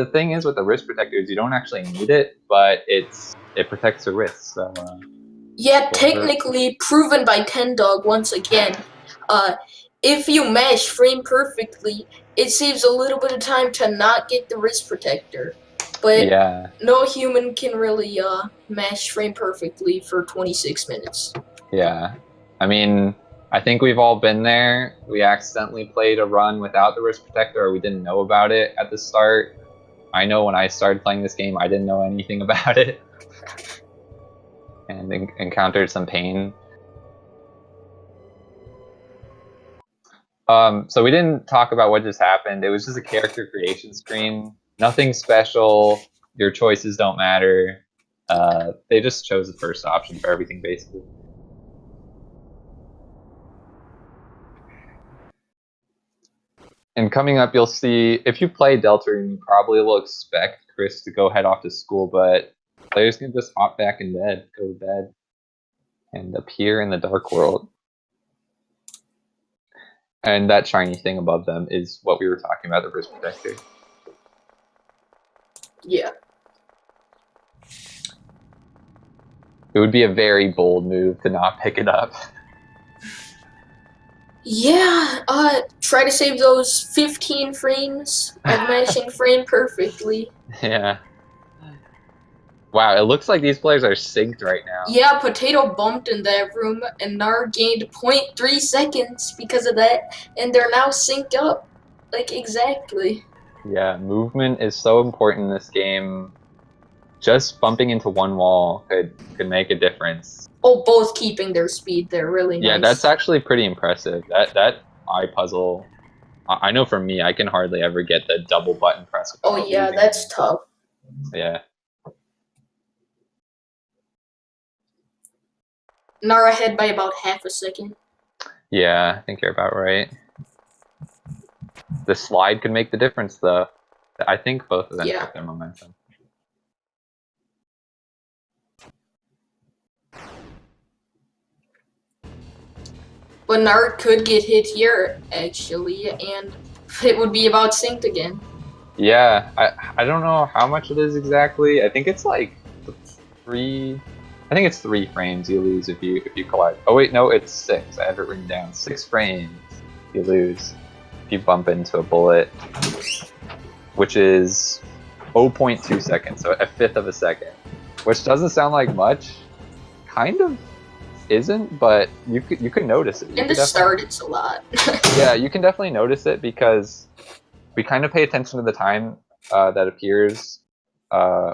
the thing is with the wrist protector is you don't actually need it, but it protects the wrist. So yeah, technically proven by Dog once again. If you mash frame perfectly, it saves a little bit of time to not get the wrist protector. But yeah, no human can really mash frame perfectly for 26 minutes. yeah. I mean, I think we've all been there. We accidentally played a run without the wrist protector, or we didn't know about it at the start. I know when I started playing this game, I didn't know anything about it, and encountered some pain. So we didn't talk about what just happened. It was just a character creation screen. Nothing special. Your choices don't matter. They just chose the first option for everything, basically. And coming up, you'll see, if you play Deltarune, you probably will expect Chris to go head off to school, but players can just hop back in bed, go to bed, and appear in the dark world. And that shiny thing above them is what we were talking about, the wrist protector. Yeah. It would be a very bold move to not pick it up. Yeah, try to save those 15 frames of mashing frame perfectly. Yeah. Wow, it looks like these players are synced right now. Yeah, Potato bumped in that room, and nhaar gained 0.3 seconds because of that, and they're now synced up. Like, exactly. Yeah, movement is so important in this game. Just bumping into one wall could make a difference. Oh, both keeping their speed. They're really nice. Yeah, that's actually pretty impressive. That eye puzzle, I know for me, I can hardly ever get the double button press. Oh yeah, that's tough. Yeah. nhaar ahead by about half a second. Yeah, I think you're about right. The slide could make the difference, though. I think both of them took their momentum. But nhaar could get hit here, actually, and it would be about synced again. Yeah, I don't know how much it is exactly. I think it's like 3. I think it's 3 frames you lose if you collide. Oh wait, no, it's 6. I have it written down. 6 frames you lose if you bump into a bullet, which is 0.2 seconds, so a fifth of a second, which doesn't sound like much. Kind of isn't, but you could notice it. In the start, it's a lot. Yeah, you can definitely notice it because we kind of pay attention to the time that appears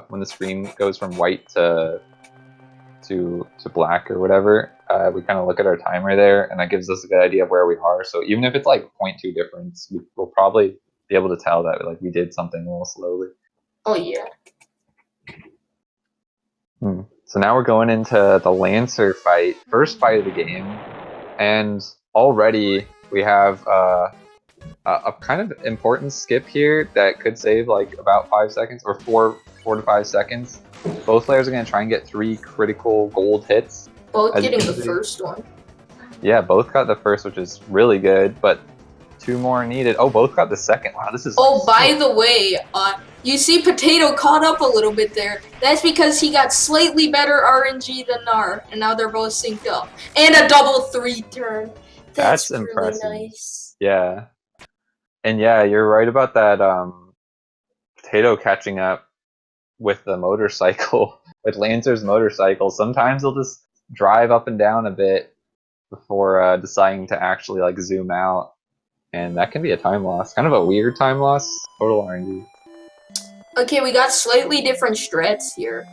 when the screen goes from white to black or whatever. We kind of look at our timer there, and that gives us a good idea of where we are. So even if it's like 0.2 difference, we'll probably be able to tell that like we did something a little slowly. Oh yeah. So now we're going into the Lancer fight, first fight of the game, and already we have a kind of important skip here that could save like about 5 seconds or 4 to 5 seconds. Both players are going to try and get 3 critical gold hits. Both getting the first one. Yeah, both got the first, which is really good, but 2 more needed. Oh, both got the second. Wow, this is. Oh, by the way, you see Potato caught up a little bit there. That's because he got slightly better RNG than nhaar, and now they're both synced up. And a double 3 turn. That's really impressive. Nice. Yeah. And yeah, you're right about that Potato catching up with the motorcycle, with Lancer's motorcycle. Sometimes he'll just drive up and down a bit before deciding to actually like zoom out. And that can be a time loss. Kind of a weird time loss. Total RNG. Okay, we got slightly different strats here.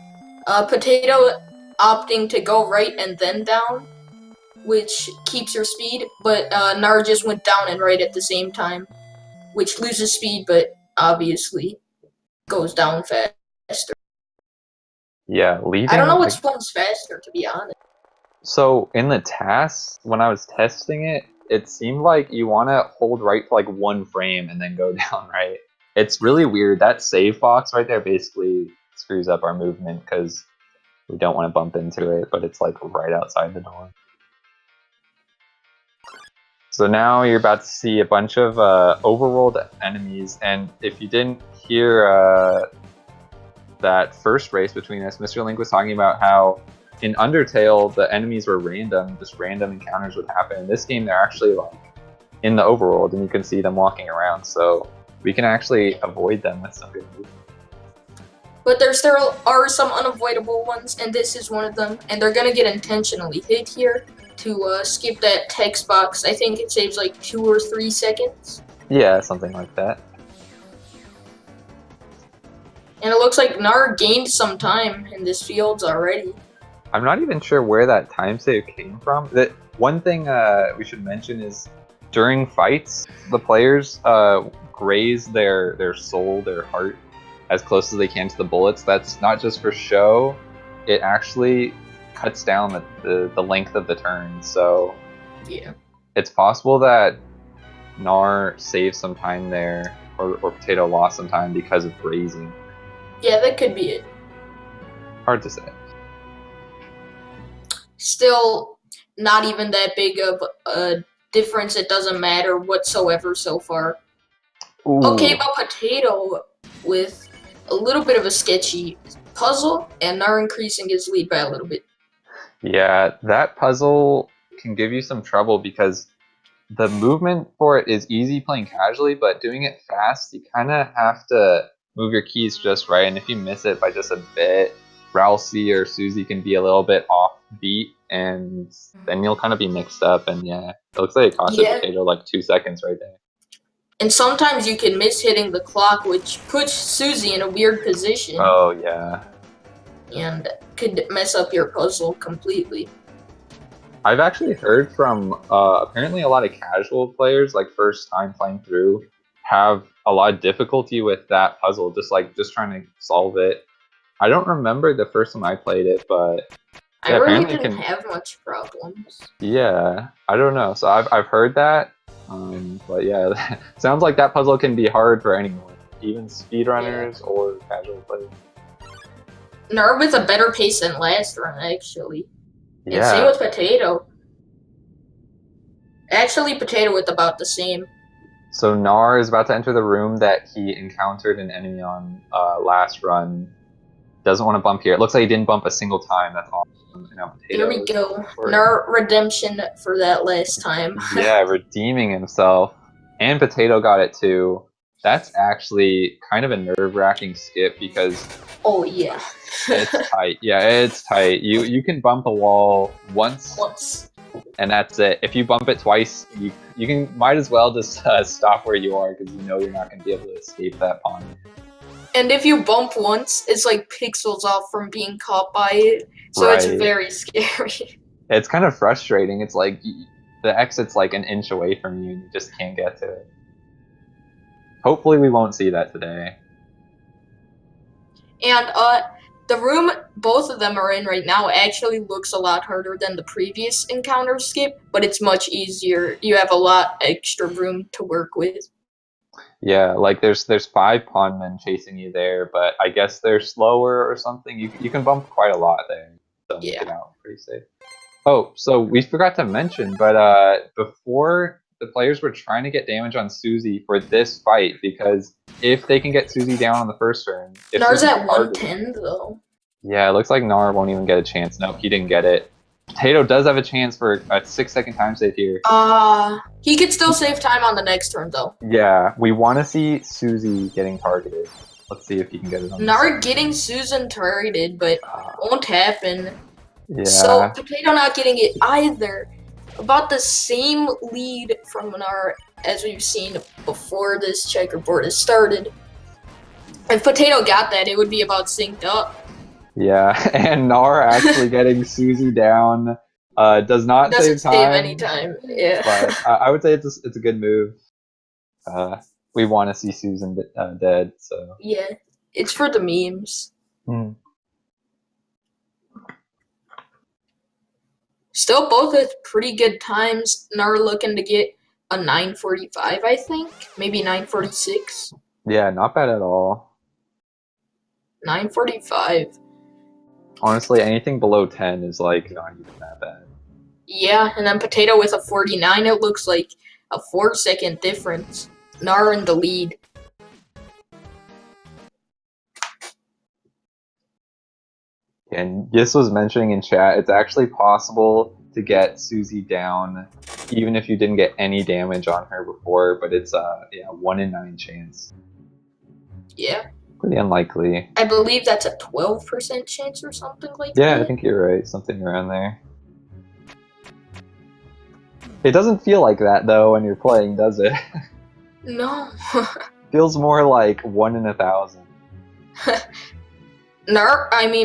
Potato opting to go right and then down, which keeps your speed, but nhaar just went down and right at the same time, which loses speed, but obviously goes down faster. Yeah, leading. I don't know which one's faster, to be honest. So in the task, when I was testing it, it seemed like you want to hold right for like 1 frame and then go down right. It's really weird. That save box right there basically screws up our movement because we don't want to bump into it, but it's like right outside the door. So now you're about to see a bunch of overworld enemies, and if you didn't hear that first race between us, Mr. Link was talking about how in Undertale the enemies were random, just random encounters would happen. In this game they're actually like in the overworld, and you can see them walking around, so we can actually avoid them with some good movement. But there still are some unavoidable ones, and this is one of them, and they're gonna get intentionally hit here to skip that text box. I think it saves like 2 or 3 seconds. Yeah, something like that. And it looks like nhaar gained some time in this field already. I'm not even sure where that time save came from. That one thing we should mention is during fights, the players graze their soul, their heart, as close as they can to the bullets. That's not just for show. It actually cuts down the length of the turn. So yeah, it's possible that nhaar saved some time there, or Potato lost some time because of grazing. Yeah, that could be it. Hard to say. Still, not even that big of a difference. It doesn't matter whatsoever so far. Ooh. Okay, but Potato with a little bit of a sketchy puzzle, and nhaar increasing his lead by a little bit. Yeah, that puzzle can give you some trouble because the movement for it is easy playing casually, but doing it fast, you kind of have to move your keys just right, and if you miss it by just a bit, Ralsei or Susie can be a little bit off beat, and then you'll kind of be mixed up, and yeah, it looks like it costed Potato like 2 seconds right there. And sometimes you can miss hitting the clock, which puts Susie in a weird position. Oh, yeah. And could mess up your puzzle completely. I've actually heard from apparently a lot of casual players, like first time playing through, have a lot of difficulty with that puzzle, just trying to solve it. I don't remember the first time I played it, but yeah, I really didn't have much problems. Yeah, I don't know. So I've heard that, but yeah, sounds like that puzzle can be hard for anyone, even speedrunners or casual players. nhaar with a better pace than last run, actually. Yeah. And same with Potato. Actually, Potato with about the same. So nhaar is about to enter the room that he encountered an enemy on last run. Doesn't want to bump here. It looks like he didn't bump a single time. That's awesome. Now Here we go. nhaar redemption for that last time. Yeah, redeeming himself. And Potato got it too. That's actually kind of a nerve-wracking skip because... Oh, yeah. It's tight. Yeah, it's tight. You can bump a wall once. And that's it. If you bump it twice, you might as well just stop where you are because you know you're not going to be able to escape that pond. And if you bump once, it's like pixels off from being caught by it. So It's very scary. It's kind of frustrating. It's like the exit's like an inch away from you and you just can't get to it. Hopefully we won't see that today. And the room both of them are in right now actually looks a lot harder than the previous encounter skip, but it's much easier. You have a lot extra room to work with. Yeah, like there's 5 pondmen chasing you there, but I guess they're slower or something. You can bump quite a lot there. So make it out pretty safe. Oh, so we forgot to mention, but before the players were trying to get damage on Susie for this fight because if they can get Susie down on the first turn... nhaar's at 110 though. Yeah, it looks like nhaar won't even get a chance. Nope, he didn't get it. Potato does have a chance for a 6-second time save here. He could still save time on the next turn though. Yeah, we want to see Susie getting targeted. Let's see if he can get it on. nhaar getting Susan targeted, but won't happen. Yeah. So Potato not getting it either. About the same lead from nhaar as we've seen before this checkerboard has started. If Potato got that, it would be about synced up. Yeah, and nhaar actually getting Susie down does not Doesn't save time. Save any time. Yeah. But I would say it's a good move. We want to see Susan dead, so. Yeah, it's for the memes. Still both with pretty good times. nhaar looking to get a 9:45, I think. Maybe 9:46. Yeah, not bad at all. 9:45. Honestly, anything below 10 is like not even that bad. Yeah, and then Potato with a 49, it looks like. A 4-second difference. Nhaar in the lead. And Gis was mentioning in chat, it's actually possible to get Susie down even if you didn't get any damage on her before, but it's yeah, 1 in 9 chance. Yeah. Pretty unlikely. I believe that's a 12% chance or something like that. Yeah, I think you're right. Something around there. It doesn't feel like that though when you're playing, does it? No. Feels more like 1 in 1,000.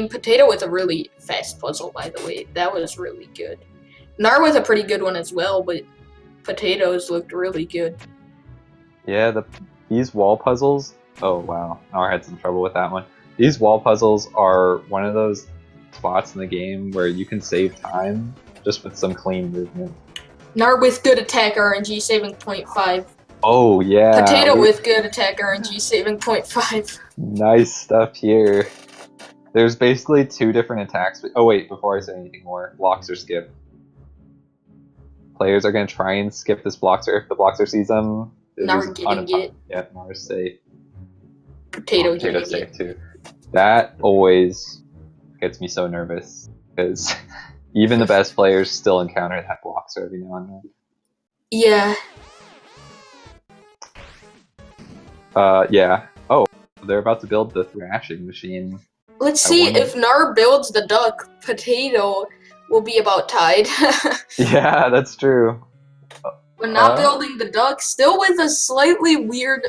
Potato with a really fast puzzle, by the way. That was really good. Nhaar with a pretty good one as well, but Potatoes looked really good. Yeah, these wall puzzles. Oh wow, Nhaar had some trouble with that one. These wall puzzles are one of those spots in the game where you can save time just with some clean movement. Nhaar with good attack RNG saving 0.5. Oh yeah. Potato with good attack RNG saving 0.5. Nice stuff here. There's basically 2 different attacks. Oh wait, before I say anything more, blocks or skip. Players are going to try and skip this Bloxer if the Bloxer sees them. Nhaar getting it. Yeah, Nhaar's safe. Potato Potato's getting safe too. That always gets me so nervous because even the best players still encounter that Bloxer every now and then. Yeah. Yeah. Oh, they're about to build the thrashing machine. Let's see if Nhaar builds the duck. Potato will be about tied. Yeah, that's true. But not building the duck, still with a slightly weird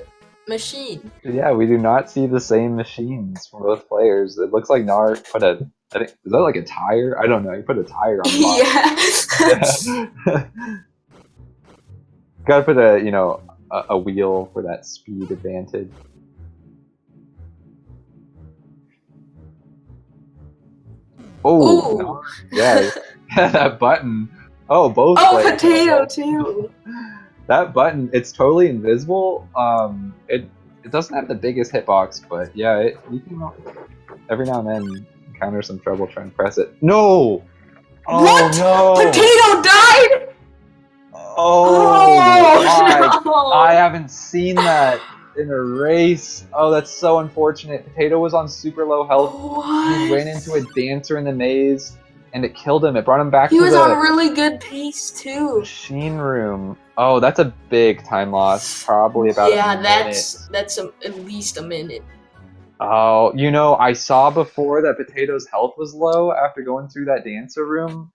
machine. Yeah, we do not see the same machines from both players. It looks like Nhaar put a, I think, is that like a tire? I don't know. He put a tire on the bottom. Yeah. Gotta put a, you know, a wheel for that speed advantage. Oh, yeah, that button. Oh, both. Oh, Potato too. That button, it's totally invisible. It doesn't have the biggest hitbox, but yeah, you can every now and then encounter some trouble trying to press it. No! Oh what? no! Potato died? Oh, no. I haven't seen that in a race. Oh, that's so unfortunate. Potato was on super low health. What? He ran into a dancer in the maze, and it killed him. It brought him back to the... He was on really good pace, too. Machine room. Oh, that's a big time loss. Probably about a minute. That's at least a minute. Oh, you know, I saw before that Potato's health was low after going through that dancer room.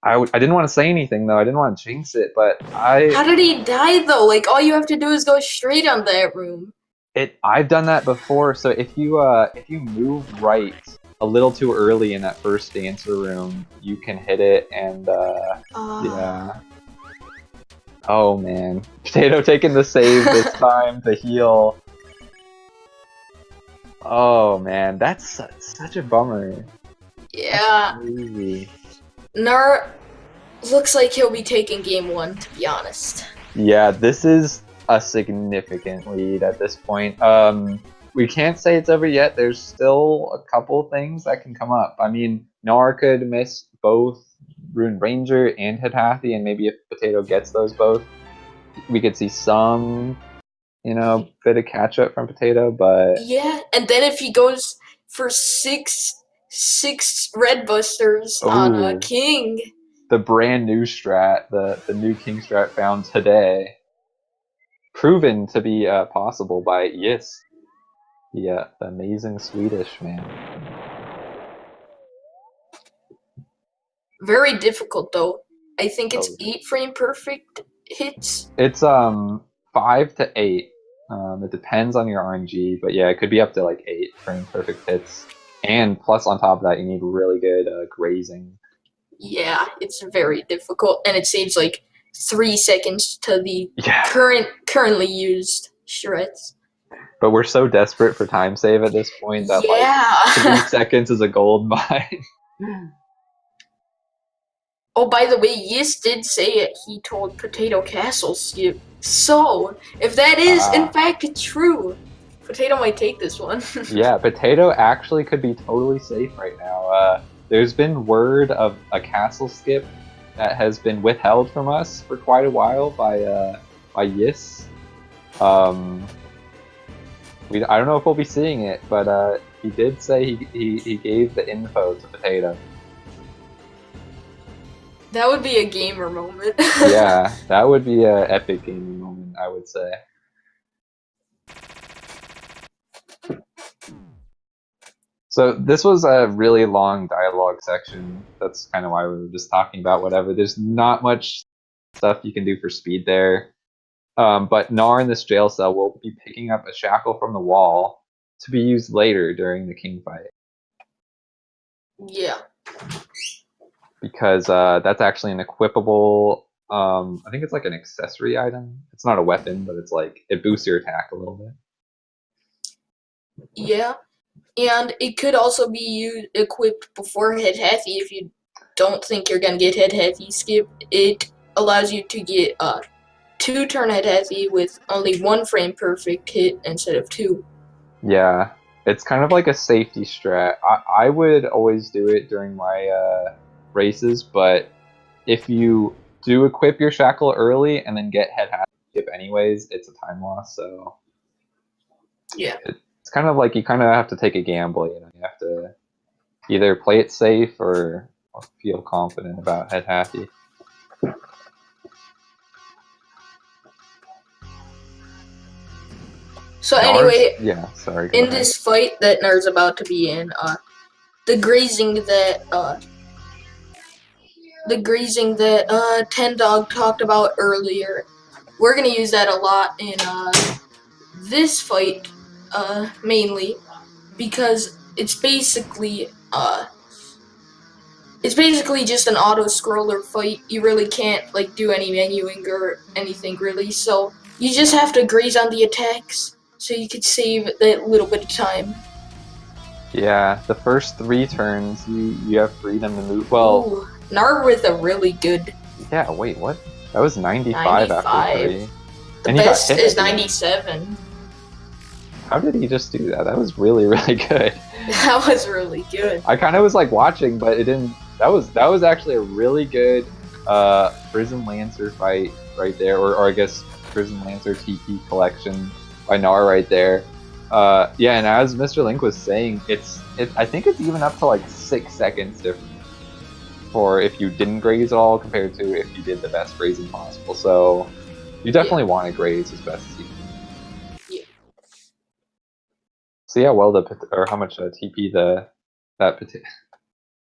I didn't want to say anything, though. I didn't want to jinx it, but How did he die, though? Like, all you have to do is go straight on that room. I've done that before, so if you move right a little too early in that first dancer room, you can hit it, and yeah. Oh man, Potato taking the save this time to heal. Oh man, that's such a bummer. Yeah. Nhaar looks like he'll be taking game 1, to be honest. Yeah, this is a significant lead at this point. We can't say it's over yet. There's still a couple things that can come up. I mean, Nhaar could miss both Rune Ranger and Hitathi, and maybe if Potato gets those both, we could see some, you know, bit of catch up from Potato, but... Yeah, and then if he goes for six red busters on King... The brand new strat, the new King strat found today. Proven to be possible by Yes. Yeah, the amazing Swedish man. Very difficult though. I think it's 8 frame perfect hits. It's 5 to 8. It depends on your RNG, but yeah, it could be up to like 8 frame perfect hits. And plus on top of that, you need really good grazing. Yeah, it's very difficult, and it saves like 3 seconds to the currently used shreds. But we're so desperate for time save at this point that like 3 seconds is a gold mine. Oh, by the way, Yis did say it. He told Potato Castle skip. So, if that is in fact true, Potato might take this one. Yeah, Potato actually could be totally safe right now. There's been word of a castle skip that has been withheld from us for quite a while by Yis. I don't know if we'll be seeing it, but he did say he gave the info to Potato. That would be a gamer moment. Yeah, that would be an epic gaming moment, I would say. So this was a really long dialogue section. That's kind of why we were just talking about whatever. There's not much stuff you can do for speed there. But Nhaar in this jail cell will be picking up a shackle from the wall to be used later during the king fight. Yeah. Because that's actually an equipable, I think it's like an accessory item. It's not a weapon, but it's like, it boosts your attack a little bit. Yeah. And it could also be equipped before Head Heavy if you don't think you're gonna get Head Heavy skip. It allows you to get 2-turn Head Heavy with only 1 frame perfect hit instead of 2. Yeah, it's kind of like a safety strat. I would always do it during my races, but if you do equip your shackle early and then get head half skip anyways, it's a time loss. So Yeah. It's kind of like you kind of have to take a gamble. You know, you have to either play it safe or feel confident about head happy. So Nars? anyway, Yeah, sorry. in this fight that Nard's about to be in, the grazing that Ten Dog talked about earlier, we're gonna use that a lot in this fight, mainly because it's basically just an auto scroller fight. You really can't like do any menuing or anything really, so you just have to graze on the attacks so you could save that little bit of time. Yeah, the first 3 turns you have freedom to move. Well, ooh, Nard with a really good. Yeah, wait, what? That was 95 after 3. The And best he got hit is 97. How did he just do that? That was really, really good. That was really good. I kind of was like watching, but it didn't. That was actually a really good Prism Lancer fight right there, or I guess Prism Lancer TP collection by Nhaar right there. Yeah, and as Mr. Link was saying, I think it's even up to like 6 seconds difference for if you didn't graze at all compared to if you did the best grazing possible. So you definitely want to graze as best as you can. Yeah. So yeah, well, how much TP that potato.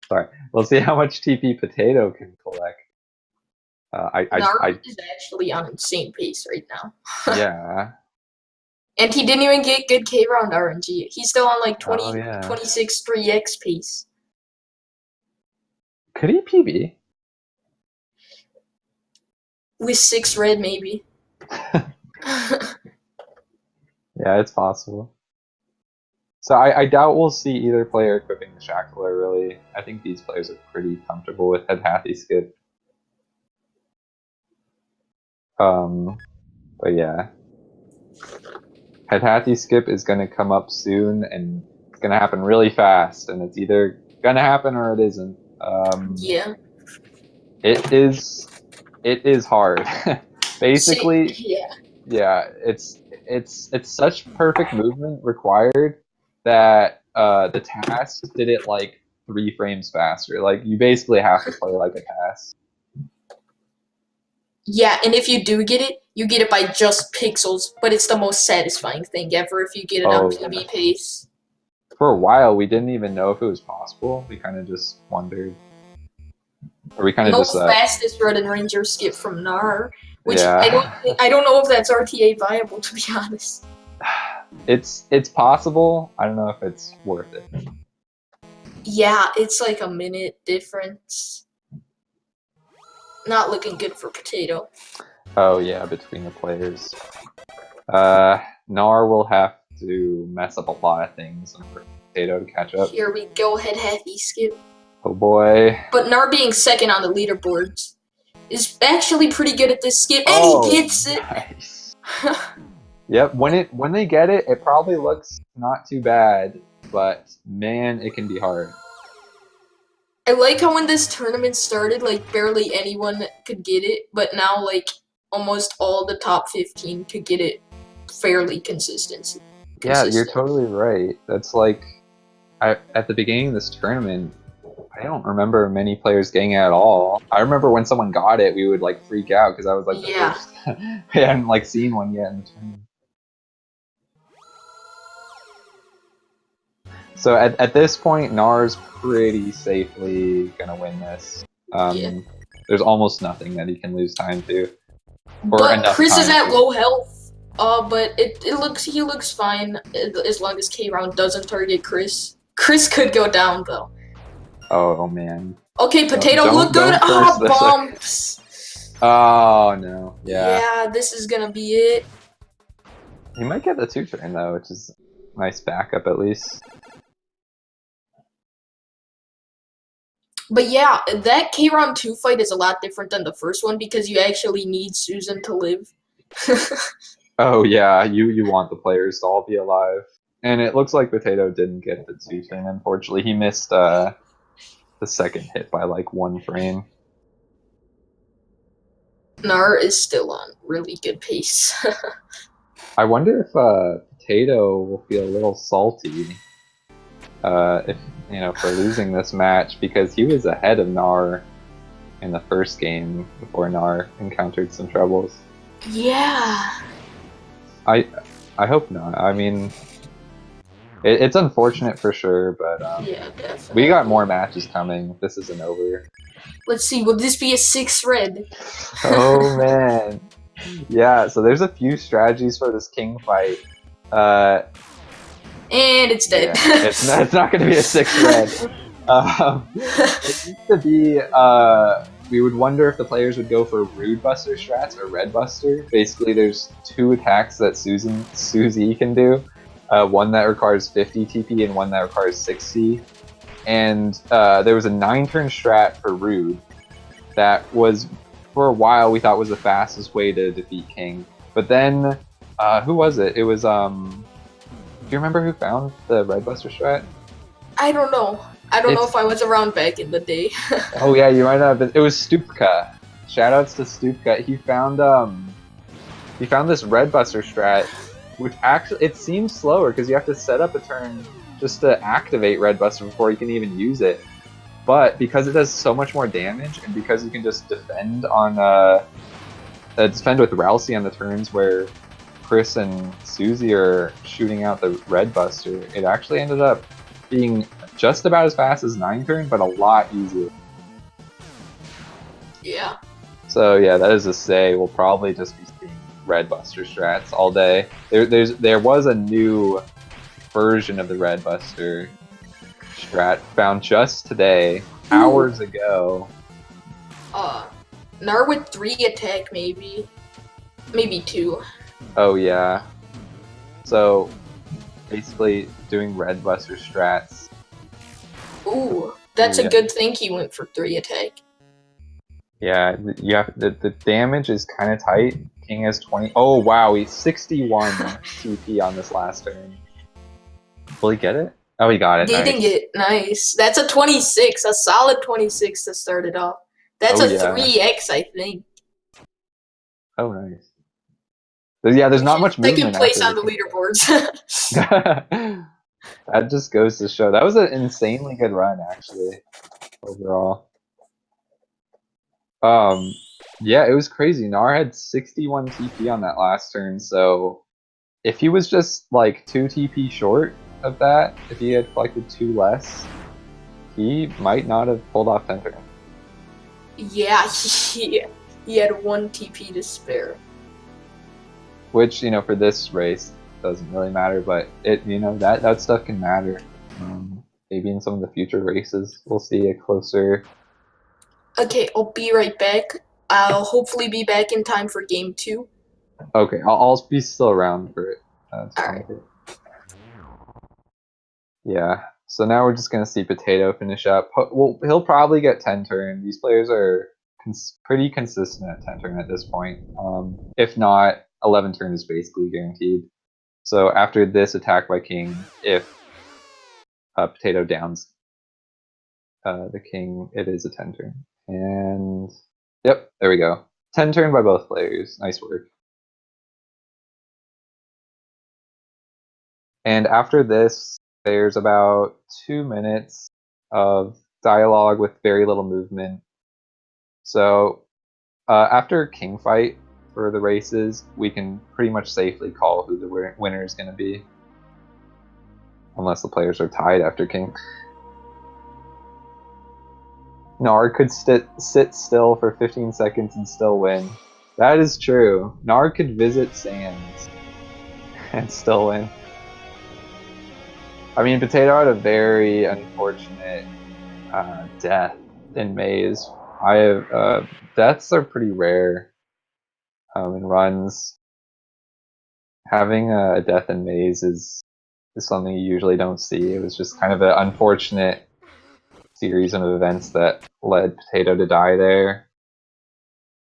Sorry, we'll see how much TP Potato can collect. Nard is actually on insane pace right now. Yeah. And he didn't even get good K round RNG. He's still on like 20, Oh, yeah. 26 3x pace. Could he PB? With 6 red, maybe. Yeah, it's possible. So I doubt we'll see either player equipping the Shackler, really. I think these players are pretty comfortable with Head Hathy skip. But yeah. Head Hathy skip is going to come up soon, and it's going to happen really fast, and it's either going to happen or it isn't. Yeah. It is hard. Basically, yeah, it's such perfect movement required that the task did it like 3 frames faster. Like you basically have to play like a task. Yeah, and if you do get it, you get it by just pixels, but it's the most satisfying thing ever if you get it on PB pace. For a while, we didn't even know if it was possible. We kind of just wondered. Or we kind of just fastest Red and Ranger skip from Nhaar, which yeah. I don't know if that's RTA viable, to be honest. It's possible. I don't know if it's worth it. Yeah, it's like a minute difference. Not looking good for Potato. Oh yeah, between the players. Nhaar will have to mess up a lot of things for Potato to catch up. Here we go, Head Heavy skip. Oh boy. But Nhaar being second on the leaderboards is actually pretty good at this skip, and he gets it. Nice. Yep, when they get it, it probably looks not too bad, but man, it can be hard. I like how when this tournament started, like barely anyone could get it, but now like almost all the top 15 could get it fairly consistent. Yeah, you're totally right. That's like, at the beginning of this tournament, I don't remember many players getting it at all. I remember when someone got it, we would like freak out because I was like the Yeah. first. We hadn't like seen one yet in the tournament. So at this point, Naar's pretty safely gonna win this. Yeah. There's almost nothing that he can lose time to. Or But enough Chris is time at to. low health. But he looks fine as long as K Round doesn't target Chris. Chris could go down though. Oh man. Okay, Potato look good. Don't Ah, curse this. bumps. Oh no. Yeah. Yeah, this is gonna be it. He might get the 2-turn though, which is a nice backup at least. But yeah, that K Round 2 fight is a lot different than the first one because you actually need Susan to live. Oh yeah, you want the players to all be alive. And it looks like Potato didn't get the 2-turn, unfortunately. He missed the second hit by like 1 frame. Nhaar is still on really good pace. I wonder if Potato will feel a little salty if for losing this match, because he was ahead of nhaar in the first game before nhaar encountered some troubles. Yeah. I hope not. I mean, it's unfortunate for sure, but Yeah, definitely. we got more matches coming. This isn't over. Let's see, will this be a 6 red? Oh man. Yeah, so there's a few strategies for this king fight. And it's dead. Yeah, it's not going to be a 6 red. It used to be, we would wonder if the players would go for Rude Buster strats or Red Buster. Basically, there's 2 attacks that Susie can do. One that requires 50 TP and one that requires 60. And there was a 9-turn strat for Rude that was, for a while, we thought was the fastest way to defeat King. But then, who was it? It was, do you remember who found the Red Buster strat? I don't know. I don't know if I was around back in the day. Oh yeah, you might have been. It was Stupka. Shoutouts to Stupka. He found this Red Buster strat, which actually it seems slower because you have to set up a turn just to activate Red Buster before you can even use it. But because it does so much more damage, and because you can just defend on defend with Ralsei on the turns where Chris and Susie are shooting out the Red Buster, it actually ended up being just about as fast as 9-turn, but a lot easier. Yeah. So yeah, that is to say, we'll probably just be seeing Red Buster strats all day. There was a new version of the Red Buster strat found just today, hours ago. Nhaar with 3 attack, maybe 2. Oh yeah. So basically doing Red Buster strats. Ooh, that's a good thing he went for 3 attack. Yeah, you have the damage is kind of tight. King has 20. Oh wow, he's 61 TP on this last turn. Will he get it? Oh, he got it. Getting it, nice. That's a 26, a solid 26 to start it off. That's a 3x, I think. Oh, nice. Yeah, there's not much movement. Second place on the leaderboards. That just goes to show that was an insanely good run, actually, overall. Yeah, it was crazy. Nhaar had 61 TP on that last turn, so if he was just like 2 TP short of that, if he had collected 2 less, he might not have pulled off 10 turn. Yeah, he had 1 TP to spare. Which, for this race doesn't really matter, but it, that stuff can matter. Maybe in some of the future races, we'll see a closer. Okay, I'll be right back. I'll hopefully be back in time for game 2. Okay, I'll be still around for it. Alright. Yeah, so now we're just gonna see Potato finish up. Well, he'll probably get 10 turn. These players are pretty consistent at 10 turn at this point. If not, 11 turn is basically guaranteed. So after this attack by King, if Potato downs the king, it is a 10 turn. And yep, there we go. 10 turn by both players. Nice work. And after this, there's about 2 minutes of dialogue with very little movement. So after king fight for the races, we can pretty much safely call who the winner is going to be. Unless the players are tied after king. Nhaar could sit still for 15 seconds and still win. That is true. Nhaar could visit sands and still win. I mean, Potato had a very unfortunate death in Maze. Deaths are pretty rare in runs. Having a death in Maze is something you usually don't see. It was just kind of an unfortunate series of events that led Potato to die there.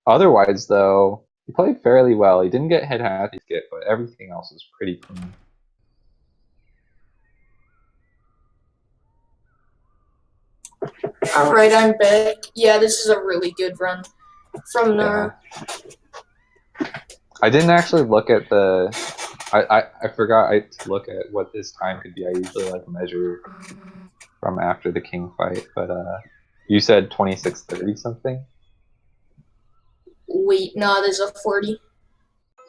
Otherwise, though, he played fairly well. He didn't get hit half his skip, but everything else was pretty clean. Alright, I'm back. Yeah, this is a really good run from Nhaar. Yeah. I didn't actually look at the... I forgot to look at what this time could be. I usually like measure from after the king fight, but you said 26:30 something? Wait, no, there's a 40. Do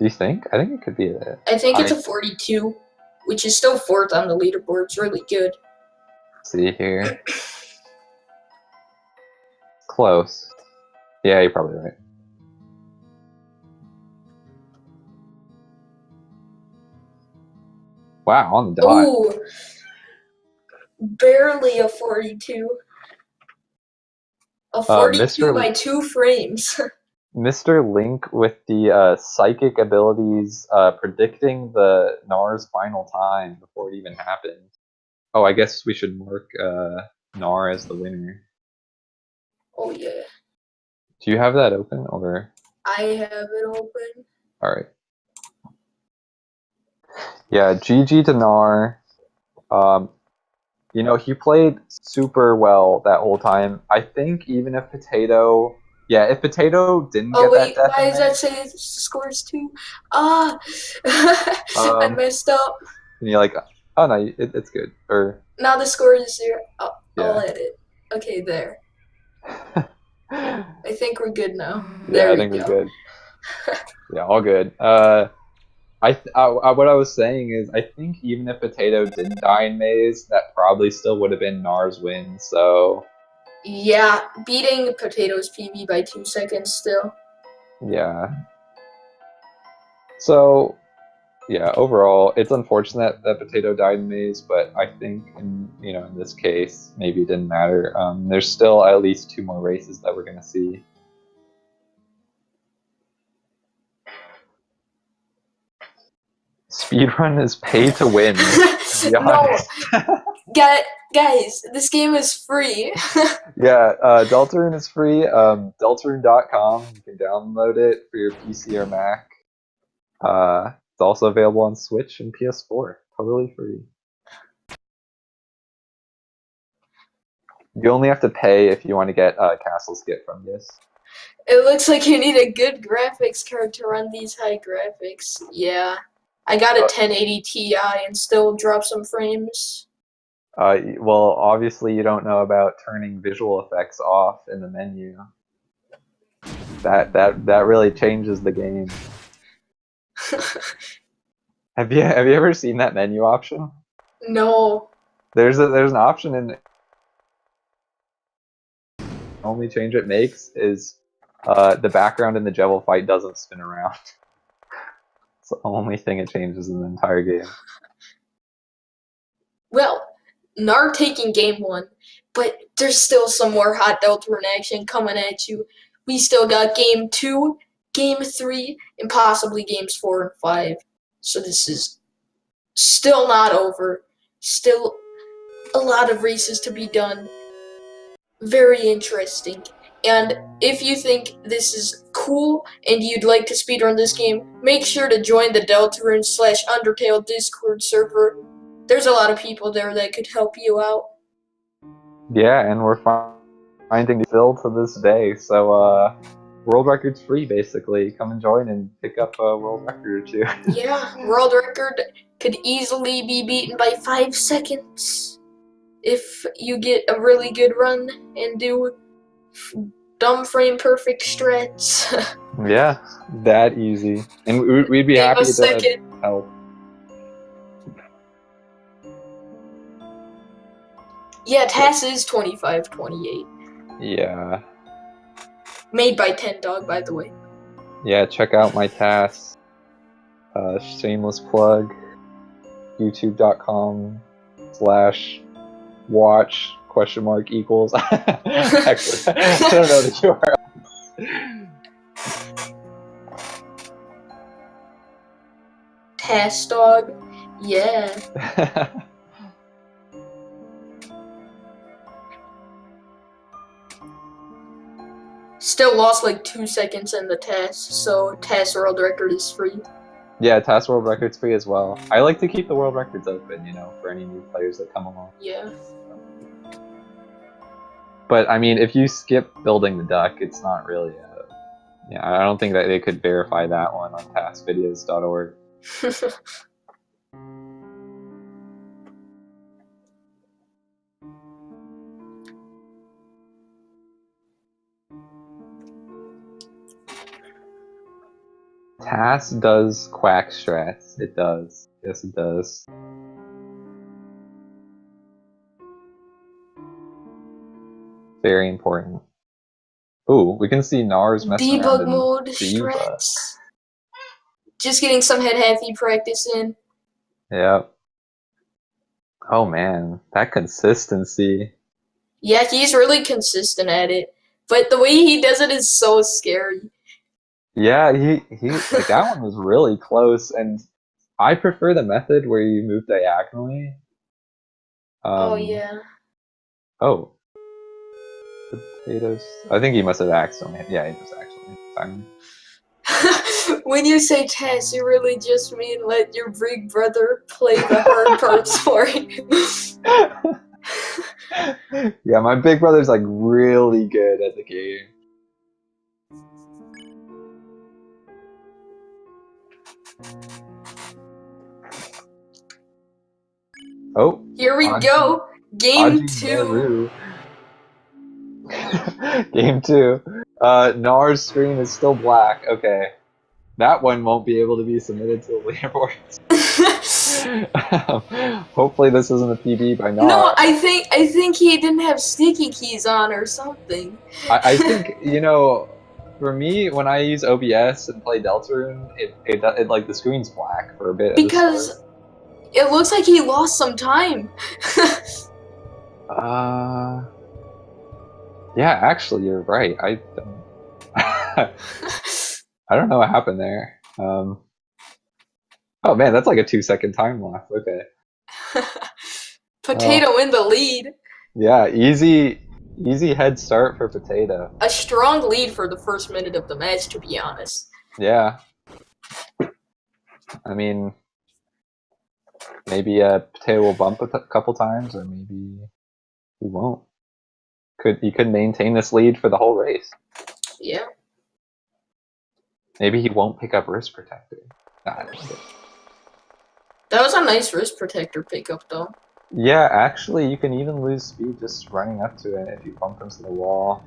you think? I think it could be a... I think it's a 42, which is still 4th on the leaderboard. It's really good. See here. Close. Yeah, you're probably right. Wow, on the dot. Ooh, barely a 42. A 42 by 2 frames. Mr. Link with the psychic abilities predicting the Nhaar's final time before it even happened. Oh, I guess we should mark Nhaar as the winner. Oh, yeah. Do you have that open, or? I have it open. Alright. Yeah, GG to Nhaar. You know, he played super well that whole time. I think even if Potato... Yeah, if Potato didn't get that death why does that say scores 2? I messed up. And you're like, oh no, it's good. Or now the score is 0. I'll edit. Okay, there. I think we're good now. Yeah, I think we're good. Yeah, all good. What I was saying is, I think even if Potato didn't die in Maze, that probably still would have been Nhaar's win. So yeah, beating Potato's PB by 2 seconds still. Yeah. So yeah, overall, it's unfortunate that Potato died in Maze, but I think in this case, maybe it didn't matter. There's still at least 2 more races that we're gonna see. Speedrun is pay to win. No, guys, this game is free. Yeah, Deltarune is free. Deltarune.com. You can download it for your PC or Mac. It's also available on Switch and PS4. Totally free. You only have to pay if you want to get Castle Skip from this. It looks like you need a good graphics card to run these high graphics. Yeah. I got a 1080 Ti and still drop some frames. Well, obviously you don't know about turning visual effects off in the menu. That really changes the game. Have you ever seen that menu option? No. There's an option in. The only change it makes is the background in the Jevil fight doesn't spin around. It's the only thing it changes in the entire game. Well, Nhaar taking game 1, but there's still some more hot Deltarune action coming at you. We still got game 2, game 3, and possibly games 4 and 5. So this is still not over. Still a lot of races to be done. Very interesting. And if you think this is cool and you'd like to speedrun this game, make sure to join the Deltarune/Undertale Discord server. There's a lot of people there that could help you out. Yeah, and we're finding still to this day. So, world record's free, basically. Come and join and pick up a world record or two. Yeah, world record could easily be beaten by 5 seconds if you get a really good run and do dumb frame perfect strats. Yeah, that easy. And we'd be Name a happy to second. help. Yeah, TAS is 2528. Yeah. Made by 10 Dog, by the way. Yeah, check out my tasks. Shameless plug. YouTube.com/watch ? Actually, I don't know the URL. TAS Dog. Yeah. Still lost like 2 seconds in the TAS, so TAS world record is free. Yeah, TAS world record's free as well. I like to keep the world records open, for any new players that come along. Yeah. But I mean, if you skip building the duck, it's not really I don't think that they could verify that one on tasvideos.org. TAS does quack strats. It does. Yes, it does. Very important. Ooh, we can see nhaar's messing around Debug in mode Diva. strats. Just getting some head happy practice in. Yep. Oh man, that consistency. Yeah, he's really consistent at it. But the way he does it is so scary. Yeah, he like that one was really close, and I prefer the method where you move diagonally. Oh yeah. Oh. Potatoes. I think he must have accidentally. Yeah, he just actually. When you say TAS, you really just mean let your big brother play the hard parts for you. Yeah, my big brother's like really good at the game. Oh, here we go. Game 2. Game 2. nhaar's screen is still black. Okay. That one won't be able to be submitted to the leaderboards. Hopefully this isn't a PB by nhaar. No, I think he didn't have sticky keys on or something. I think, for me, when I use OBS and play Deltarune, it like the screen's black for a bit. Because it looks like he lost some time. Yeah, actually, you're right. I don't know what happened there. Oh man, that's like a 2-second time lapse. Okay. Potato in the lead. Yeah, easy head start for Potato. A strong lead for the first minute of the match, to be honest. Yeah. I mean, maybe Potato will bump a couple times, or maybe he won't. He could maintain this lead for the whole race. Yeah. Maybe he won't pick up Wrist Protector. Nah, that was a nice Wrist Protector pickup, though. Yeah, actually, you can even lose speed just running up to it if you bump into the wall.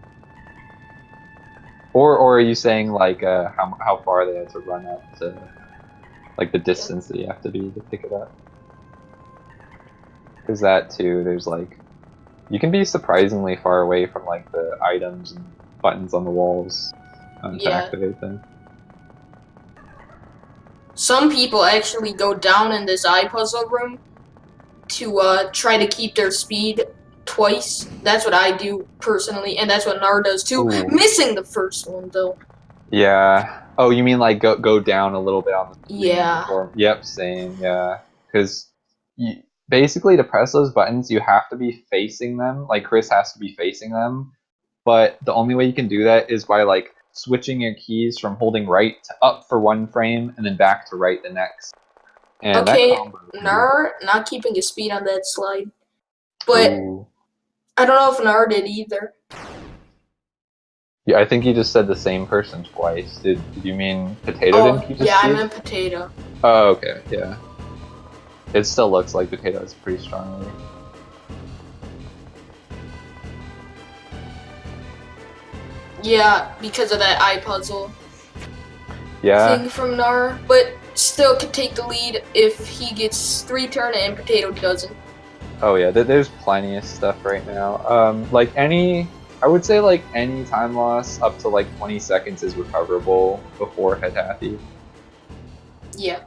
Or are you saying like how far they had to run up to, like the distance that you have to be to pick it up? Because that too, there's like, you can be surprisingly far away from like the items and buttons on the walls to activate them. Some people actually go down in this eye puzzle room to try to keep their speed twice. That's what I do personally, and that's what nhaar does too. Ooh. Missing the first one though. Yeah. Oh, you mean like go down a little bit on the screen? Yeah. Before... Yep, same. Yeah, because basically to press those buttons, you have to be facing them. Like Chris has to be facing them, but the only way you can do that is by like switching your keys from holding right to up for one frame and then back to right the next. And okay, nhaar not keeping his speed on that slide, but ooh. I don't know if Nar did either. Yeah, I think you just said the same person twice. Did you mean Potato Oh, didn't keep his yeah, I speed? meant Potato. Oh, okay, yeah. It still looks like Potato is pretty strongly. Yeah, because of that eye puzzle Yeah. thing from Nar, but still could take the lead if he gets 3 turn and Potato doesn't. Oh yeah, there's plenty of stuff right now. I would say like any time loss up to like 20 seconds is recoverable before head happy. Yeah.